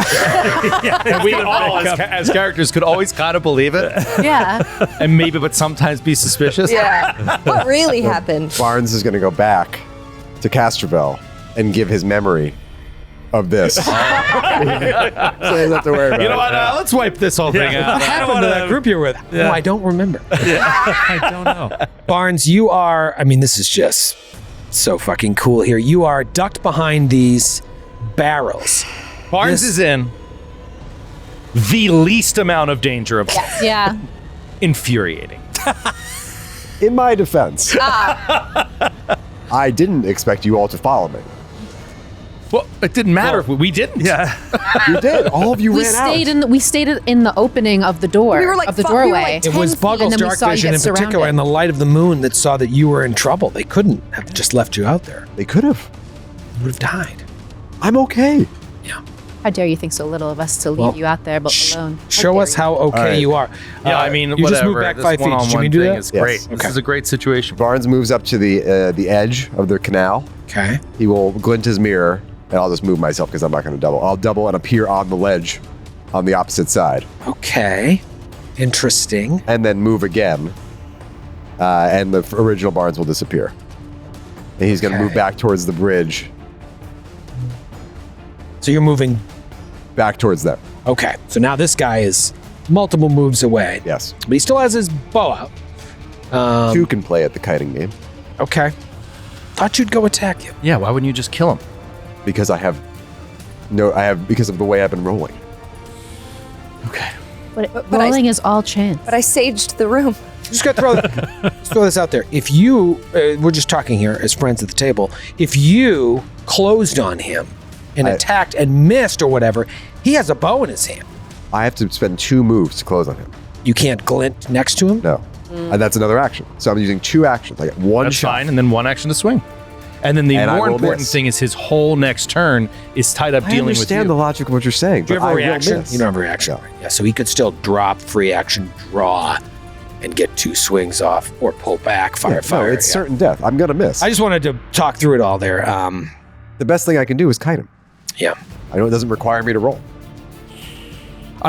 And we all, as characters, could always kind of believe it, Yeah. and maybe but sometimes be suspicious. Yeah. What really happened? Barnes is going to go back to Castroville and give his memory of this. So he doesn't have to worry about You know what? it. Let's wipe this whole thing What out. happened to that group you're with? Yeah. Oh, I don't remember. I don't know. Barnes, you are, I mean, this is just so fucking cool here. You are ducked behind these barrels. Barnes This- is in the least amount of danger of Yeah. infuriating. In my defense, I didn't expect you all to follow me. Well, it didn't matter if we didn't. Yeah. You did. All of you We ran stayed out. we stayed in the opening of the door We were like of the we were doorway. like It was 10 feet. Buggle's and then we dark saw you vision get in particular surrounded. and the light of the moon that saw that you were in trouble. They couldn't have just left you out there. They could have. You would have died. I'm okay. How dare you think so little of us to leave Well, you out there but alone? Show us how okay right. you are. Yeah, I mean, you whatever. just moved back This 5 feet. Did you one-on-one mean to do thing that? is Yes. great. This Okay. is a great situation. Barnes moves up to the edge of the canal. Okay. He will glint his mirror, and I'll just move myself because I'm not going to double. I'll double and appear on the ledge on the opposite side, Okay. Interesting. and then move again, and the original Barnes will disappear. And he's going to Okay. move back towards the bridge, So you're moving. back towards them. Okay. So now this guy is multiple moves away. Yes. But he still has his bow out. Two can play at the kiting game Okay. Thought you'd go attack him. Yeah, why wouldn't you just kill him? because because of the way I've been rolling. Okay. But but I- rolling is all chance. But I saged the room. Just gotta just throw this out there. If you, we're just talking here as friends at the table. If you closed on him and I- attacked and missed or whatever, he has a bow in his hand. I have to spend 2 moves to close on him. You can't glint next to him. No. And that's another action. So I'm using 2 actions. I get one That's shot. fine, and then one action to swing. And then the And I more will important miss. thing is his whole next turn is tied up I dealing with understand you. the logic of what you're saying. Do you but have a I will reaction? miss. You don't have a reaction. No. Yeah, so he could still drop, free action, draw, and get 2 swings off, or pull back, fire. No, it's certain death. I'm gonna miss. I just wanted to talk through it all there. The best thing I can do is kite him. Yeah. I know it doesn't require me to roll.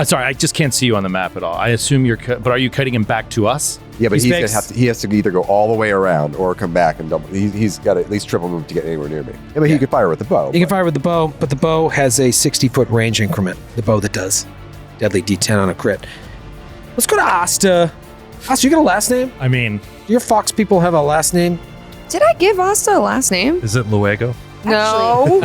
Sorry, I just can't see you on the map at all. I assume you're, but are you cutting him back to us? Yeah, but He's he's gonna makes- have to. He has to either go all the way around or come back and double. He's got to at least triple move to get anywhere near me. I mean, he could fire with the bow. You can fire with the bow, but the bow has a 60-foot range increment. The bow that does deadly D10 on a crit. Let's go to Asta. Asta, you got a last name? I mean, Do your Fox people have a last name? Did I give Asta a last name? Is it Luego? No.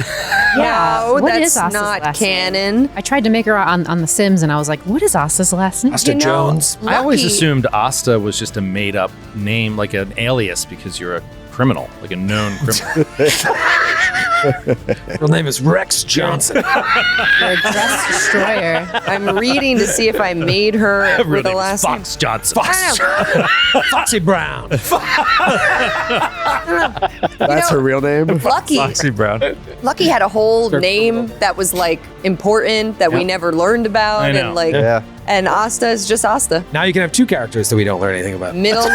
Yeah. No, What that's is Asta's not last name? canon. I tried to make her on The Sims, and I was like, what is Asta's last name? Asta You know, Jones. I always Lucky- assumed Asta was just a made up name, like an alias, because you're a criminal, like a known criminal. Real name is Rex Johnson. You're a dress destroyer. I'm reading to see if I made her Real with a name is last name. Fox Johnson. I don't Foxy Brown. That's her real name. know. Lucky. Foxy Brown. Lucky had a whole name that was like important that we never learned about, I know. and like, Yeah. and Asta is just Asta. Now you can have 2 characters that we don't learn anything about. Middle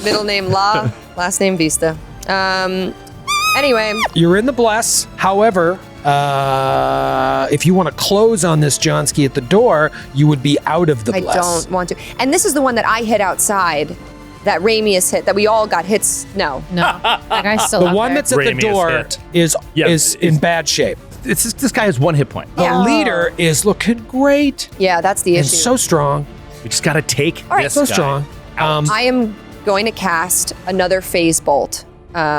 middle name La, last name Vista. Anyway, You're in the bless. However, if you want to close on this Johnsky at the door, you would be out of the I bless. don't want to. And this is the one that I hit outside. That Ramius hit. That we all got hits. No. No, that guy's still The out one there. that's at the Ramius door hit. is Yeah, in bad shape. This guy has 1 hit point. The Yeah. leader is looking great Yeah, that's the and issue. so strong, We just got to take All right, this so guy. strong. I am going to cast another phase bolt,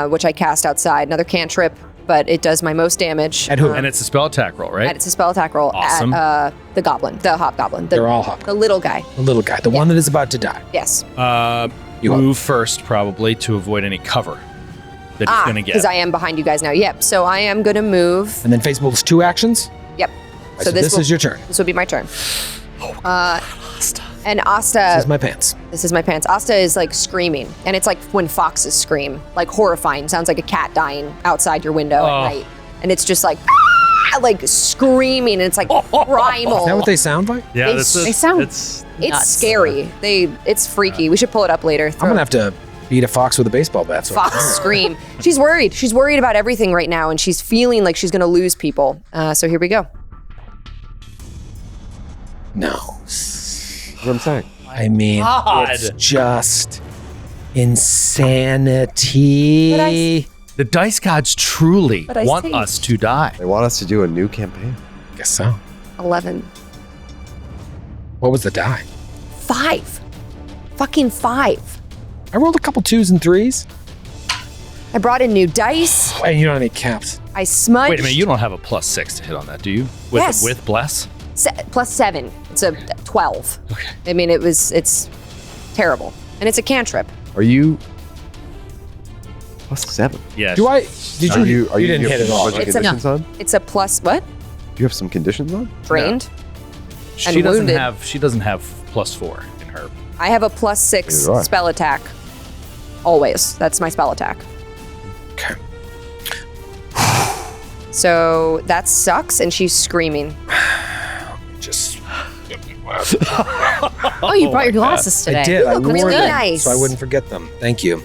which I cast outside. Another cantrip, but it does my most damage. At who? And it's a spell attack roll, right? And it's a spell attack roll Awesome. at the goblin, the hobgoblin. They're all hobgoblin. The little guy. The little guy, the one that is about to die. Yes. You Move first, probably, to avoid any cover that he's going to get. Because I am behind you guys now. Yep. So I am going to move. And then Facebook is 2 actions. Yep. So this will, is your turn. This will be my turn. And Asta. This is my pants. This is my pants. Asta is like screaming, and it's like when foxes scream, like horrifying. Sounds like a cat dying outside your window at night, and it's just like screaming, and it's like primal. Is that what they sound like? yeah, they sound- it's It's nuts. scary. It's freaky. We should pull it up later. I'm gonna have to beat a fox with a baseball bat. So Fox scream. She's worried. She's worried about everything right now, and she's feeling like she's gonna lose people. So here we go. no, That's what I'm saying. I mean God. it's just insanity. the dice gods truly But I want say- us to die. They want us to do a new campaign. Guess so. 11. What was the die? 5. Fucking 5. I rolled a couple 2s and 3s. I brought in new dice. And you don't have any caps. I smudged. Wait a minute, you don't have a +6 to hit on that, do you? With, Yes. With bless? Plus 7. It's a 12. Okay. I mean, it's terrible. And it's a cantrip. Are you +7? Yeah. Do I? Did Are you? Are you didn't have hit it a all. bunch of It's a- conditions on? It's a plus what? Do you have some conditions on? Drained. She and doesn't wounded. have. She doesn't have +4 in her. I have a plus 6 Neither do I. spell attack. Always. That's my spell attack. Okay. So that sucks, and she's screaming. Just. Oh, you brought your glasses today. I did. I look wore really them nice. so I wouldn't forget them. Thank you.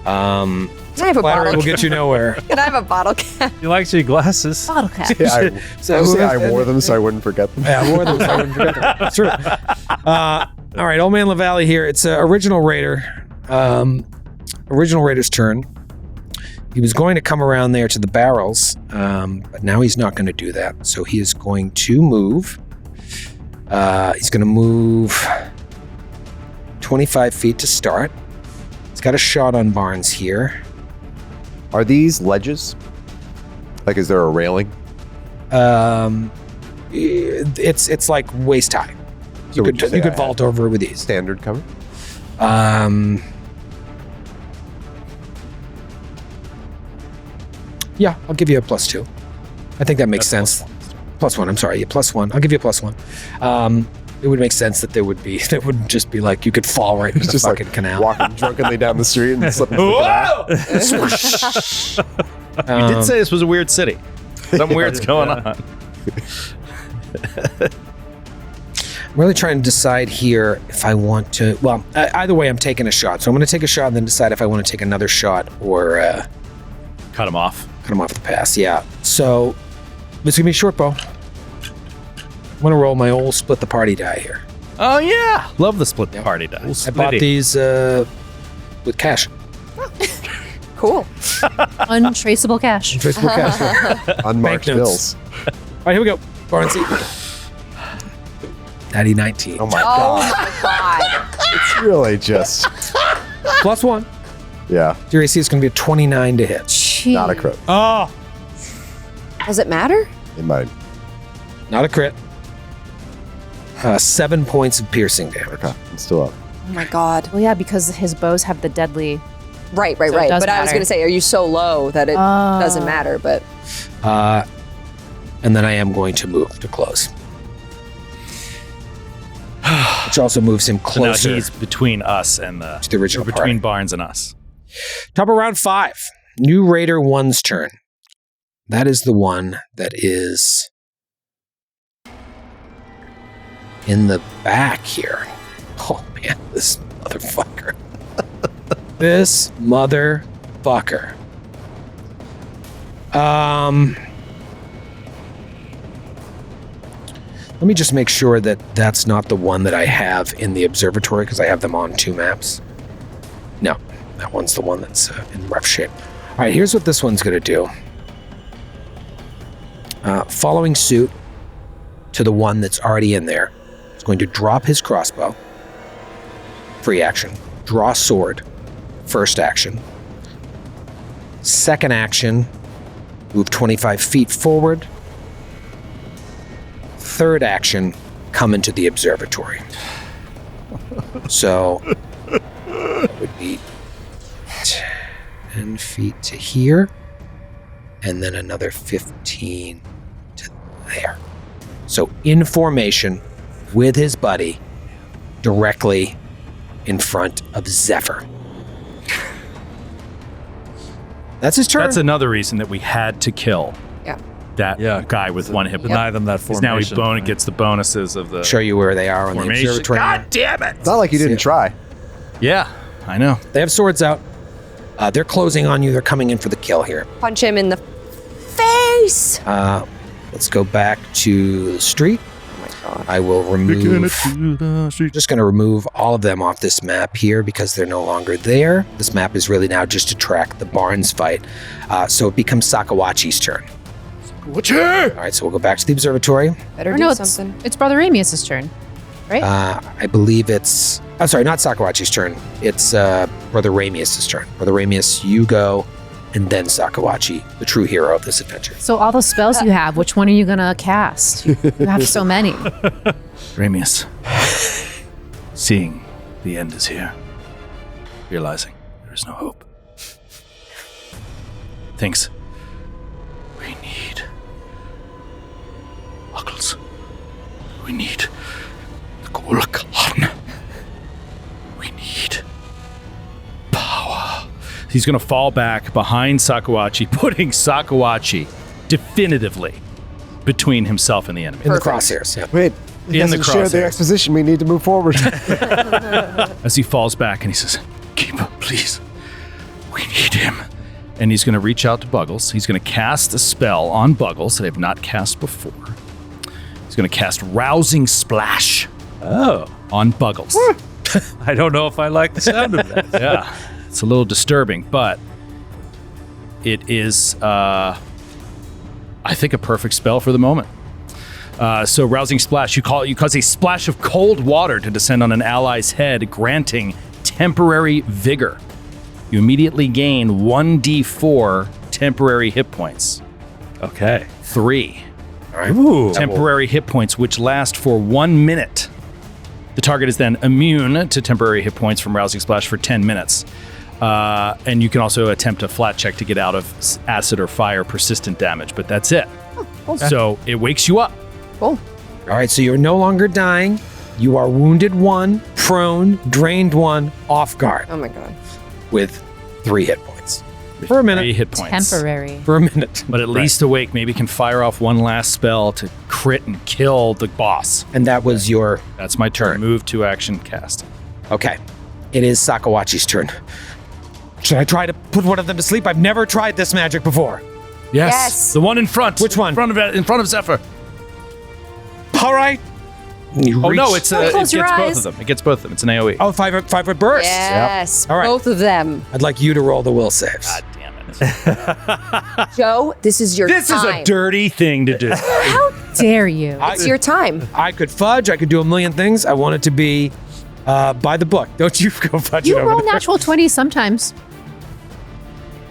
Can I have a Flattery bottle will get you nowhere. Can I have a bottle cap? You likes your glasses? Bottle cap. Yeah, I say I wore them so I wouldn't forget them. Yeah, I wore them so I wouldn't forget them. It's true. All right, Old Man LaValle here. It's Original Raider. Original Raider's turn. He was going to come around there to the barrels, but now he's not going to do that. So he is going to move. He's going to move 25 feet to start. He's got a shot on Barnes here. Are these ledges? Like, is there a railing? It's like waist high. So would you say You could I vault over with ease. Standard cover? Yeah, I'll give you a +2. I think that makes sense. +1. I'm sorry, +1. I'll give you a +1. It would make sense that there would just be like you could fall right into the fucking canal. Walking drunkenly down the street and slipping into the canal. You did say this was a weird city. Something weird's going on. I'm really trying to decide here if I want to. Well, either way, I'm taking a shot. So I'm going to take a shot and then decide if I want to take another shot or Cut him off. cut him off the pass. Yeah. So it's going to be a short bow. I'm going to roll my old split the party die here. Oh, yeah. Love the split party dice. I bought these with cash. Cool. Untraceable cash. Traceable cash. Unmarked Banknotes. bills. All right, here we go. Barnsey. Natty 19. Oh my Oh god. my god. It's really just Plus 1. yeah, Your AC is going to be a 29 to hit. Jeez. not a crit. Oh. Does it matter? It might. Not a crit. 7 points of piercing damage. Okay, I'm still up. Oh my god. Well, yeah, because his bows have the deadly. Right. So it But does I was matter. going to say, are you so low that it doesn't matter? But And then I am going to move to close. Which also moves him So now closer he's between us and to the original between party. Barnes and us. Top of round 5. New Raider 1's turn. That is the one that is in the back here. Oh man, this motherfucker. This motherfucker. Let me just make sure that that's not the one that I have in the observatory because I have them on 2 maps. No, that one's the one that's in rough shape. All right, here's what this one's going to do. Following suit to the one that's already in there, it's going to drop his crossbow. Free action. Draw sword. First action. Second action, move 25 feet forward. Third action, come into the observatory. So it would be 10 feet to here, and then another 15 to there. So in formation with his buddy, directly in front of Zephyr. That's his turn. That's another reason that we had to kill yeah. that guy with 1 hit point. Deny them that Because formation. now he gets the bonuses of the Show you where they are on the formation. observatory. God damn it! It's not like you didn't try. Yeah, I know. They have swords out. They're closing on you. They're coming in for the kill here. Punch him in the face. Let's go back to the street. Oh my god. I will remove. Just going to remove all of them off this map here because they're no longer there. This map is really now just to track the Barnes fight. So it becomes Sakawachi's turn. All right, so we'll go back to the observatory. Better Or do no, something. it's Brother Amius's turn, right? I believe it's. I'm sorry, not Sakawachi's turn. It's Brother Ramius' turn. Brother Ramius, you go, and then Sakawachi, the true hero of this adventure. So all those spells you have, which one are you gonna cast? You have so many. Ramius, seeing the end is here, realizing there is no hope, thinks we need buckles. We need the Gulkan. We need power. He's going to fall back behind Sakawachi, putting Sakawachi definitively between himself and the enemy. In the crosshairs, yeah. Wait, he In the hasn't shared the crosshairs. exposition. We need to move forward. As he falls back and he says, Keeper, please, we need him. And he's going to reach out to Buggles. He's going to cast a spell on Buggles that I have not cast before. He's going to cast Rousing Splash on Buggles. I don't know if I like the sound of that. Yeah, it's a little disturbing, but it is, I think, a perfect spell for the moment. So Rousing Splash, you cause a splash of cold water to descend on an ally's head, granting temporary vigor. You immediately gain 1d4 temporary hit points. Okay. 3 Ooh. temporary hit points, which last for 1 minute. The target is then immune to temporary hit points from Rousing Splash for 10 minutes. And you can also attempt a flat check to get out of acid or fire persistent damage, but that's it. So it wakes you up. Cool. All right, so you're no longer dying. You are wounded 1, prone, drained 1, off guard Oh my god. with 3 hit points. For a 3 minute. hit points. Temporary. For a minute. But at least awake, maybe can fire off one last spell to crit and kill the boss. And that was your... That's my turn. Move to action cast. Okay. It is Sakawachi's turn. Should I try to put one of them to sleep? I've never tried this magic before. Yes. The one in front. Which one? In front of Zephyr. All right. You Oh, no, reach- it's Don't it close gets your both eyes. of them. It gets both of them. It's an AoE. Oh, 5-foot burst. Yes. All right. Both of them. I'd like you to roll the will saves. God damn it. Joe, this is your This is time. a dirty thing to do. How dare you? It's your time. I could fudge. I could do a million things. I want it to be by the book. Don't you go fudge You it over roll there. natural 20 sometimes.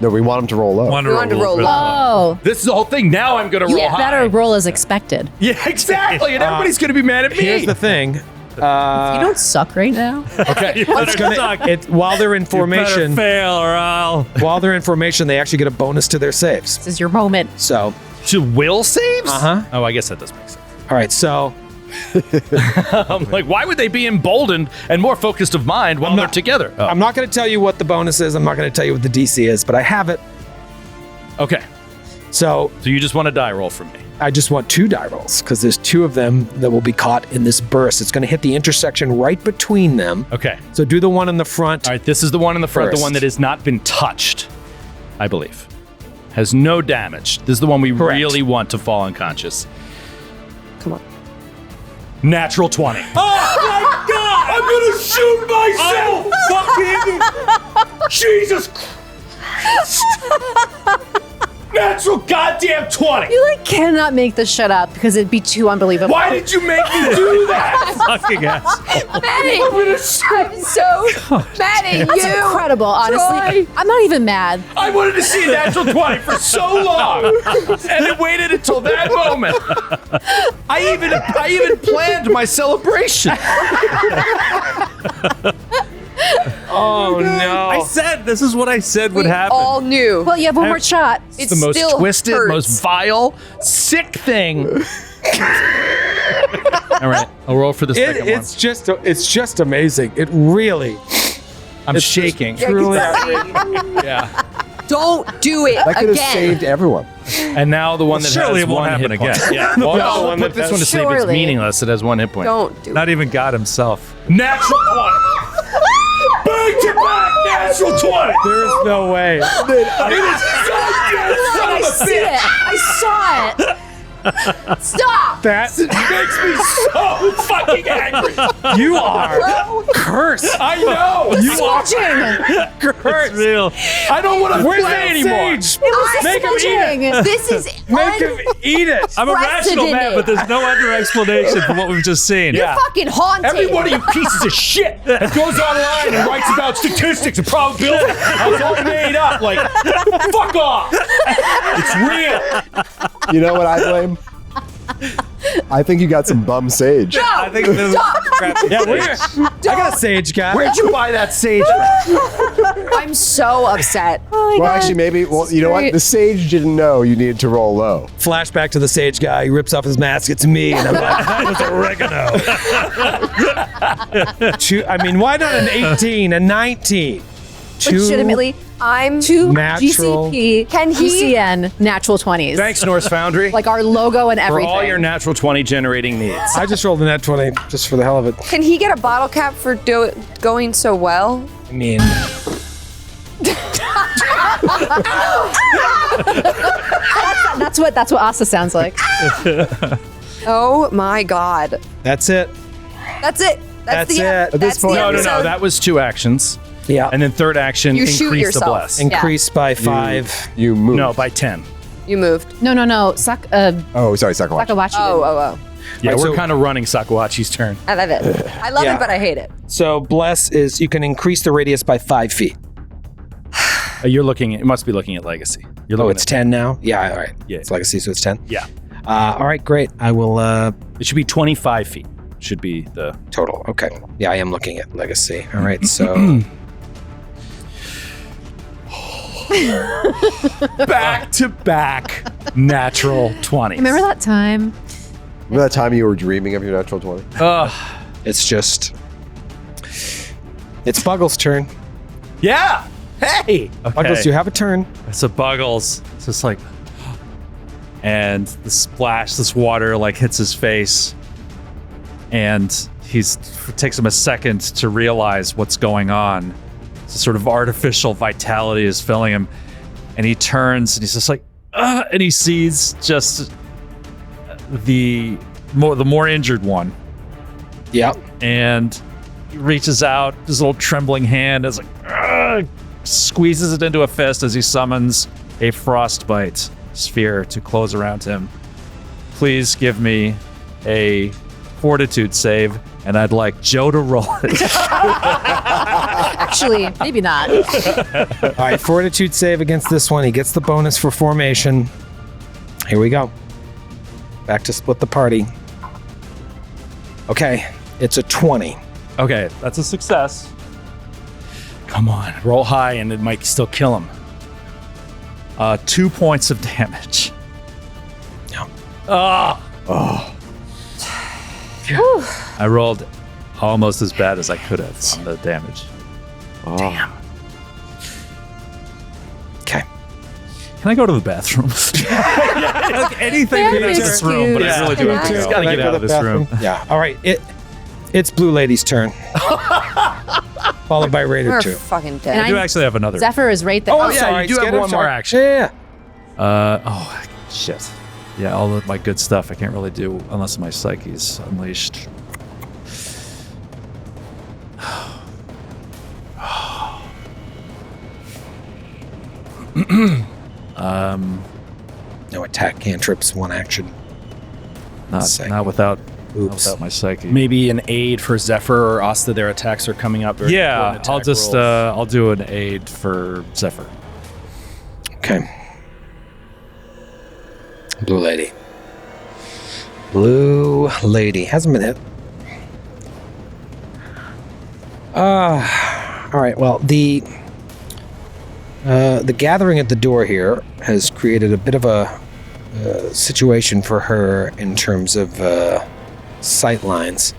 No, we want him to roll low. We wanted to roll low. Oh. This is the whole thing. Now I'm going to You roll high. better roll as expected. Yeah, exactly. And everybody's going to be mad at me. Here's the thing. You don't suck right now. Okay. While they're in formation, fail or I'll. while they're in formation, they actually get a bonus to their saves. This is your moment. So, To will saves? Uh-huh. Oh, I guess that does make sense. all right. So I'm like, why would they be emboldened and more focused of mind while they're together? Oh. I'm not going to tell you what the bonus is. I'm not going to tell you what the DC is, but I have it. Okay. So So you just want a die roll from me. I just want 2 die rolls because there's 2 of them that will be caught in this burst. It's going to hit the intersection right between them. Okay. So do the one in the front. All right, this is the one in the front, First. the one that has not been touched, I believe. Has no damage. This is the one we Correct. really want to fall unconscious. Come on. Natural 20. Oh my God! I'm gonna shoot myself! Fucking Jesus Christ! Natural goddamn 20! You cannot make this shit up because it'd be too unbelievable. Why did you make me do that? Fucking ass. Maddie! I'm so mad at That's you. incredible, honestly. I'm not even mad. I wanted to see a natural 20 for so long, and it waited until that moment. I even planned my celebration. Oh no! I said this is what I said would We happen. all knew. Well, you have one more shot. It The most still twisted, hurts. most vile, sick thing. All right, I'll roll for the second one. It's just amazing. It really, I'm shaking. truly. Yeah. Don't do it That could have again. saved everyone. And now the one that surely has it won't one happen hit point. again. Yeah. Well, No, we'll one put that this one to sleep. It's Surely. meaningless. It has one hit point. Don't do it. Not even God himself. Natural 20. Back to back. Natural 20. There is no way. It is goddamn son I of a see bitch. it. I saw it. Stop. That Makes me so fucking angry. you are cursed. I know. Smudging. Cursed. Real. I don't want to Where's play that anymore. sage? It was Make him eat smudging. This is Make him eat it. I'm a rational man, but there's no other explanation for what we've just seen. Yeah. fucking haunted. Every one of you pieces of shit that goes online and writes about statistics and probability, it's all made up. Like, fuck off. It's real. You know what I blame? I think you got some bum sage. I think this is crap. Yeah, I got a sage guy. Where'd you buy that sage? I'm so upset. Oh my Well, God. actually, maybe. Well, you know what? great. The sage didn't know you needed to roll low. Flashback to the sage guy. He rips off his mask. It's me, and I'm like, that was oregano. I mean, why not an 18, a 19? Legitimately, I'm 2 natural- GCP, Can he- GCN, natural 20s. Thanks, Norse Foundry. Like our logo and for everything. all your natural 20 generating needs. I just rolled a net 20 just for the hell of it. Can he get a bottle cap for going so well? I mean, That's what Asa sounds like. Oh my god. that's it. That's it. That's the it. end. At That's this point- the No, episode. that was 2 actions. Yeah. And then third action, You shoot increase the yourself. bless. Increased by 5. You moved. No, by 10. You moved. No. Oh, sorry, Sakawachi. Sakawachi. Oh. Yeah, Right, we're so- kind of running Sakawachi's turn. I love it. I love Yeah. it, but I hate it. So bless is you can increase the radius by 5 feet. You're looking at, you must be looking at Legacy. You're Oh, looking it's at, 10 now? Yeah, all right. Yeah. It's legacy, so it's 10. Yeah. All right, great. I will It should be 25 feet. Should be the. total. Okay. Yeah, I am looking at legacy. All right, so Back to back natural 20s. Remember that time? Remember that time you were dreaming of your natural 20? It's Buggles' turn. Yeah. Hey. Buggles, you have a turn. So Buggles, it's just like, and the splash, this water like hits his face, and it takes him a second to realize what's going on. It's a sort of artificial vitality is filling him, and he turns and he's just like, and he sees just the more injured one. Yep. And he reaches out, his little trembling hand is like, squeezes it into a fist as he summons a frostbite sphere to close around him. Please give me a fortitude save, and I'd like Joe to roll it. Actually, maybe not. All right, fortitude save against this one. He gets the bonus for formation. Here we go. Back to split the party. Okay, it's a 20. Okay, that's a success. Come on, roll high, and it might still kill him. 2 points of damage. Yeah. I rolled almost as bad as I could have on the damage. Damn. Okay. Can I go to the bathroom? Like anything in this room, but I really do have to go. Gotta get out of this room. Yeah. All right. It's Blue Lady's turn. Followed by Raider We're 2. fucking And dead. I do actually have another. Zephyr is right there. Oh, yeah, you do have one more action. Yeah. Shit. Yeah, all of my good stuff I can't really do unless my psyche's unleashed. No attack cantrips, one action. Not without Oops. my psyche. Maybe an aid for Zephyr or Asta. Their attacks are coming up. Very Yeah, important I'll attack just rolls. I'll do an aid for Zephyr. Okay. Blue Lady. Blue Lady. Hasn't been hit. All right, well, the gathering at the door here has created a bit of a situation for her in terms of sight lines.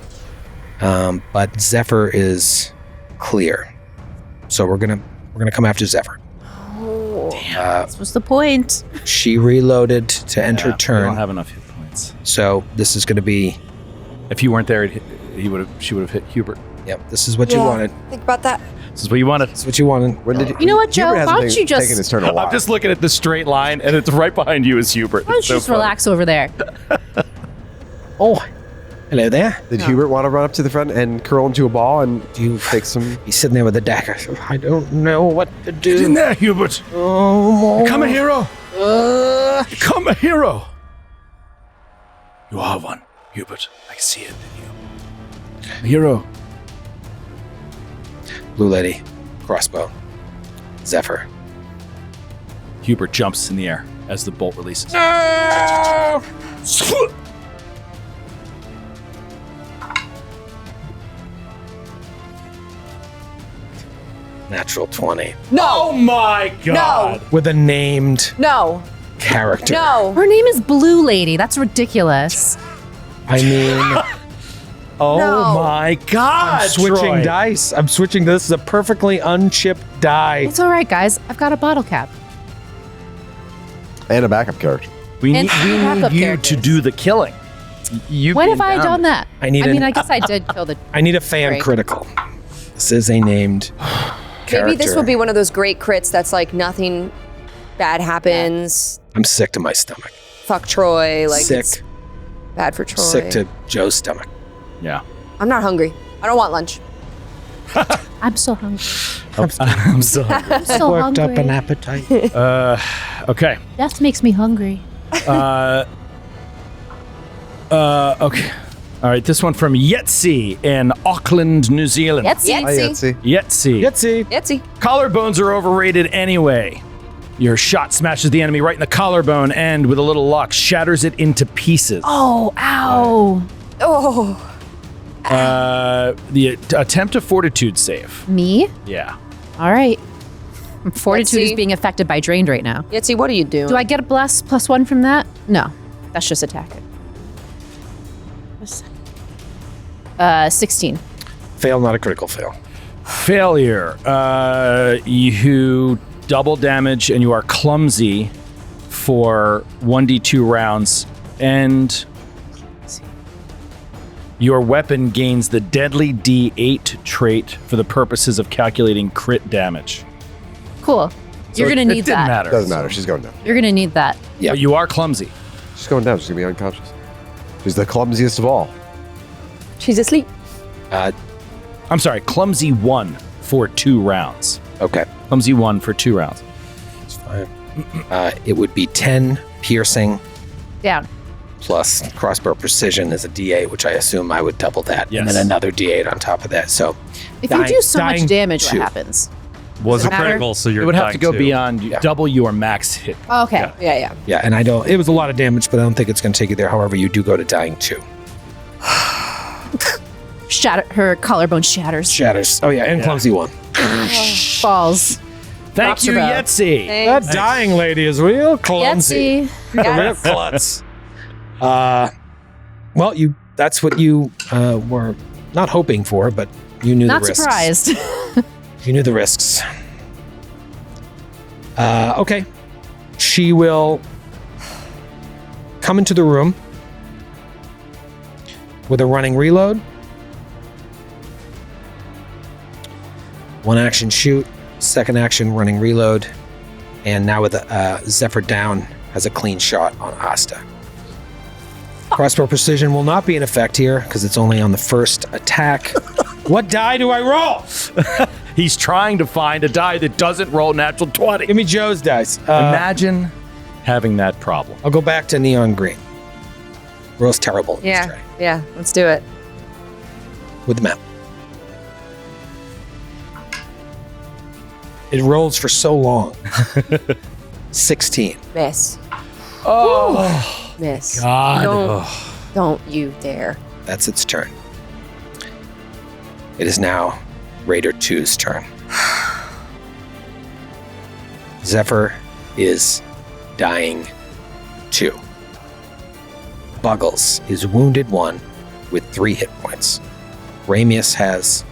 But Zephyr is clear. So we're gonna come after Zephyr. This was the point. She reloaded to end her We turn. don't have enough hit points. So this is going to be, If you weren't there, she would have hit Hubert. yep, this is what you wanted. Think about that. This is what you wanted. This is what you wanted. When did You know what, Joe? Hubert hasn't Why don't you just- taken his turn a while. I'm just looking at the straight line, and it's right behind you is Hubert. Why don't It's you so just funny. relax over there? Oh, hello there. Did Hubert want to run up to the front and curl into a ball and take some? He's sitting there with a dagger. I don't know what to Get do. in there, Hubert. Oh, Become a hero. Become a hero. You are one, Hubert. I can see it in you. A hero. Blue Lady, crossbow, Zephyr. Hubert jumps in the air as the bolt releases. Natural 20 Oh my God! with a named No. character. No. Her name is Blue Lady. That's ridiculous. I mean, Oh No. my God! I'm switching Troy. dice. I'm switching. This is a perfectly unchipped die. It's all right, guys. I've got a bottle cap. And a backup character. We And need backup you characters. to do the killing. When have I done that? I need I guess I did kill the. I need a fan Right. critical. This is a named character. Maybe this will be one of those great crits that's like nothing bad happens. I'm sick to my stomach. Fuck Troy. Like it's Sick. bad for Troy. Sick to Joe's stomach. Yeah. I'm not hungry. I don't want lunch. I'm so hungry. I'm so hungry. I'm so Worked hungry. up an appetite. Okay. Death makes me hungry. Okay. All right. This one from Yetzi in Auckland, New Zealand. Yetsy. Yeah. Hi, Yahtzee. Yetzi. Yahtzee. Itsy. Collarbones are overrated anyway. Your shot smashes the enemy right in the collarbone and, with a little luck, shatters it into pieces. Oh, ow. Oh. The attempt a fortitude save. Me? Yeah. All right. Fortitude is Yetsy. being affected by drained right now. Itsy, what are you doing? Do I get a bless +1 from that? No. That's just attack. 16. Fail, not a critical fail. Failure. You double damage and you are clumsy for 1d2 rounds, and your weapon gains the deadly D8 trait for the purposes of calculating crit damage. Cool. You're going to need It didn't that. matter. Doesn't matter. She's going down. You're going to need that. Yeah. But you are clumsy. She's going down. She's going to be unconscious. She's the clumsiest of all. She's asleep. I'm sorry, clumsy 1 for 2 rounds. Okay. Clumsy 1 for 2 rounds. That's fine. It would be 10 piercing Down. plus crossbow precision is a D8, which I assume I would double that. Yes. And then another D8 on top of that. So If you do so much dying damage, what 2. happens? Was Does a it matter? critical, so you're It would have dying to go too. beyond double your max hit. Oh, okay. Yeah. Yeah, and I don't. It was a lot of damage, but I don't think it's going to take you there. However, you do go to dying 2. Her collarbone shatters. Shatters. Oh yeah, and clumsy 1. Falls. Thank Drops you, her bow. Yetzi. Thanks. That dying lady is real clumsy. Yetsy. Real klutz. Well, that's what you were not hoping for, but you knew Not the risks. surprised. You knew the risks. Okay. She will come into the room with a running reload. 1 action shoot, 2nd action running reload, and now with a Zephyr down has a clean shot on Asta. Crossbow precision will not be in effect here because it's only on the first attack. What die do I roll? He's trying to find a die that doesn't roll natural 20. Give me Joe's dice. Imagine having that problem. I'll go back to neon green. Rolls terrible. in this tray. Yeah. Let's do it. With the map. It rolls for so long. 16. Miss. Oh, Miss. God. Don't you dare. That's its turn. It is now Raider 2's turn. Zephyr is dying 2. Buggles is wounded 1 with 3 hit points. Ramius has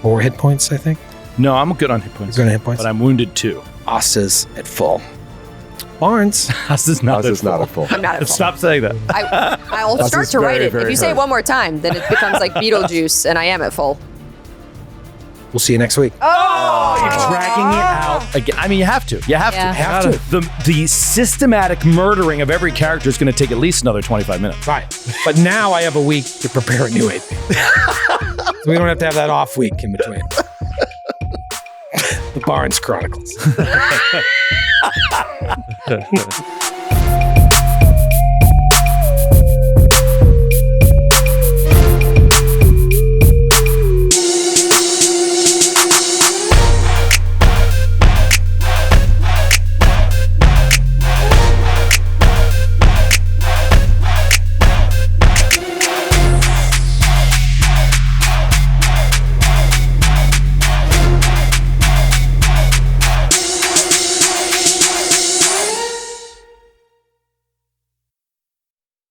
4 hit points, I think. No, I'm good on hit points. You're good on hit points? But I'm wounded 2. Asta's at full. Barnes. This is not This is not a full. I'm not at fault. Stop saying that. I'll This start is to write very, it. If very you say it hurt. one more time, then it becomes like Beetlejuice, and I am at full. We'll see you next week. Dragging it out again. I mean, you have to. You have Yeah. to. Have to. The systematic murdering of every character is going to take at least another 25 minutes. Right. But now I have a week to prepare a new AP. So we don't have to have that off week in between. The Barnes Chronicles.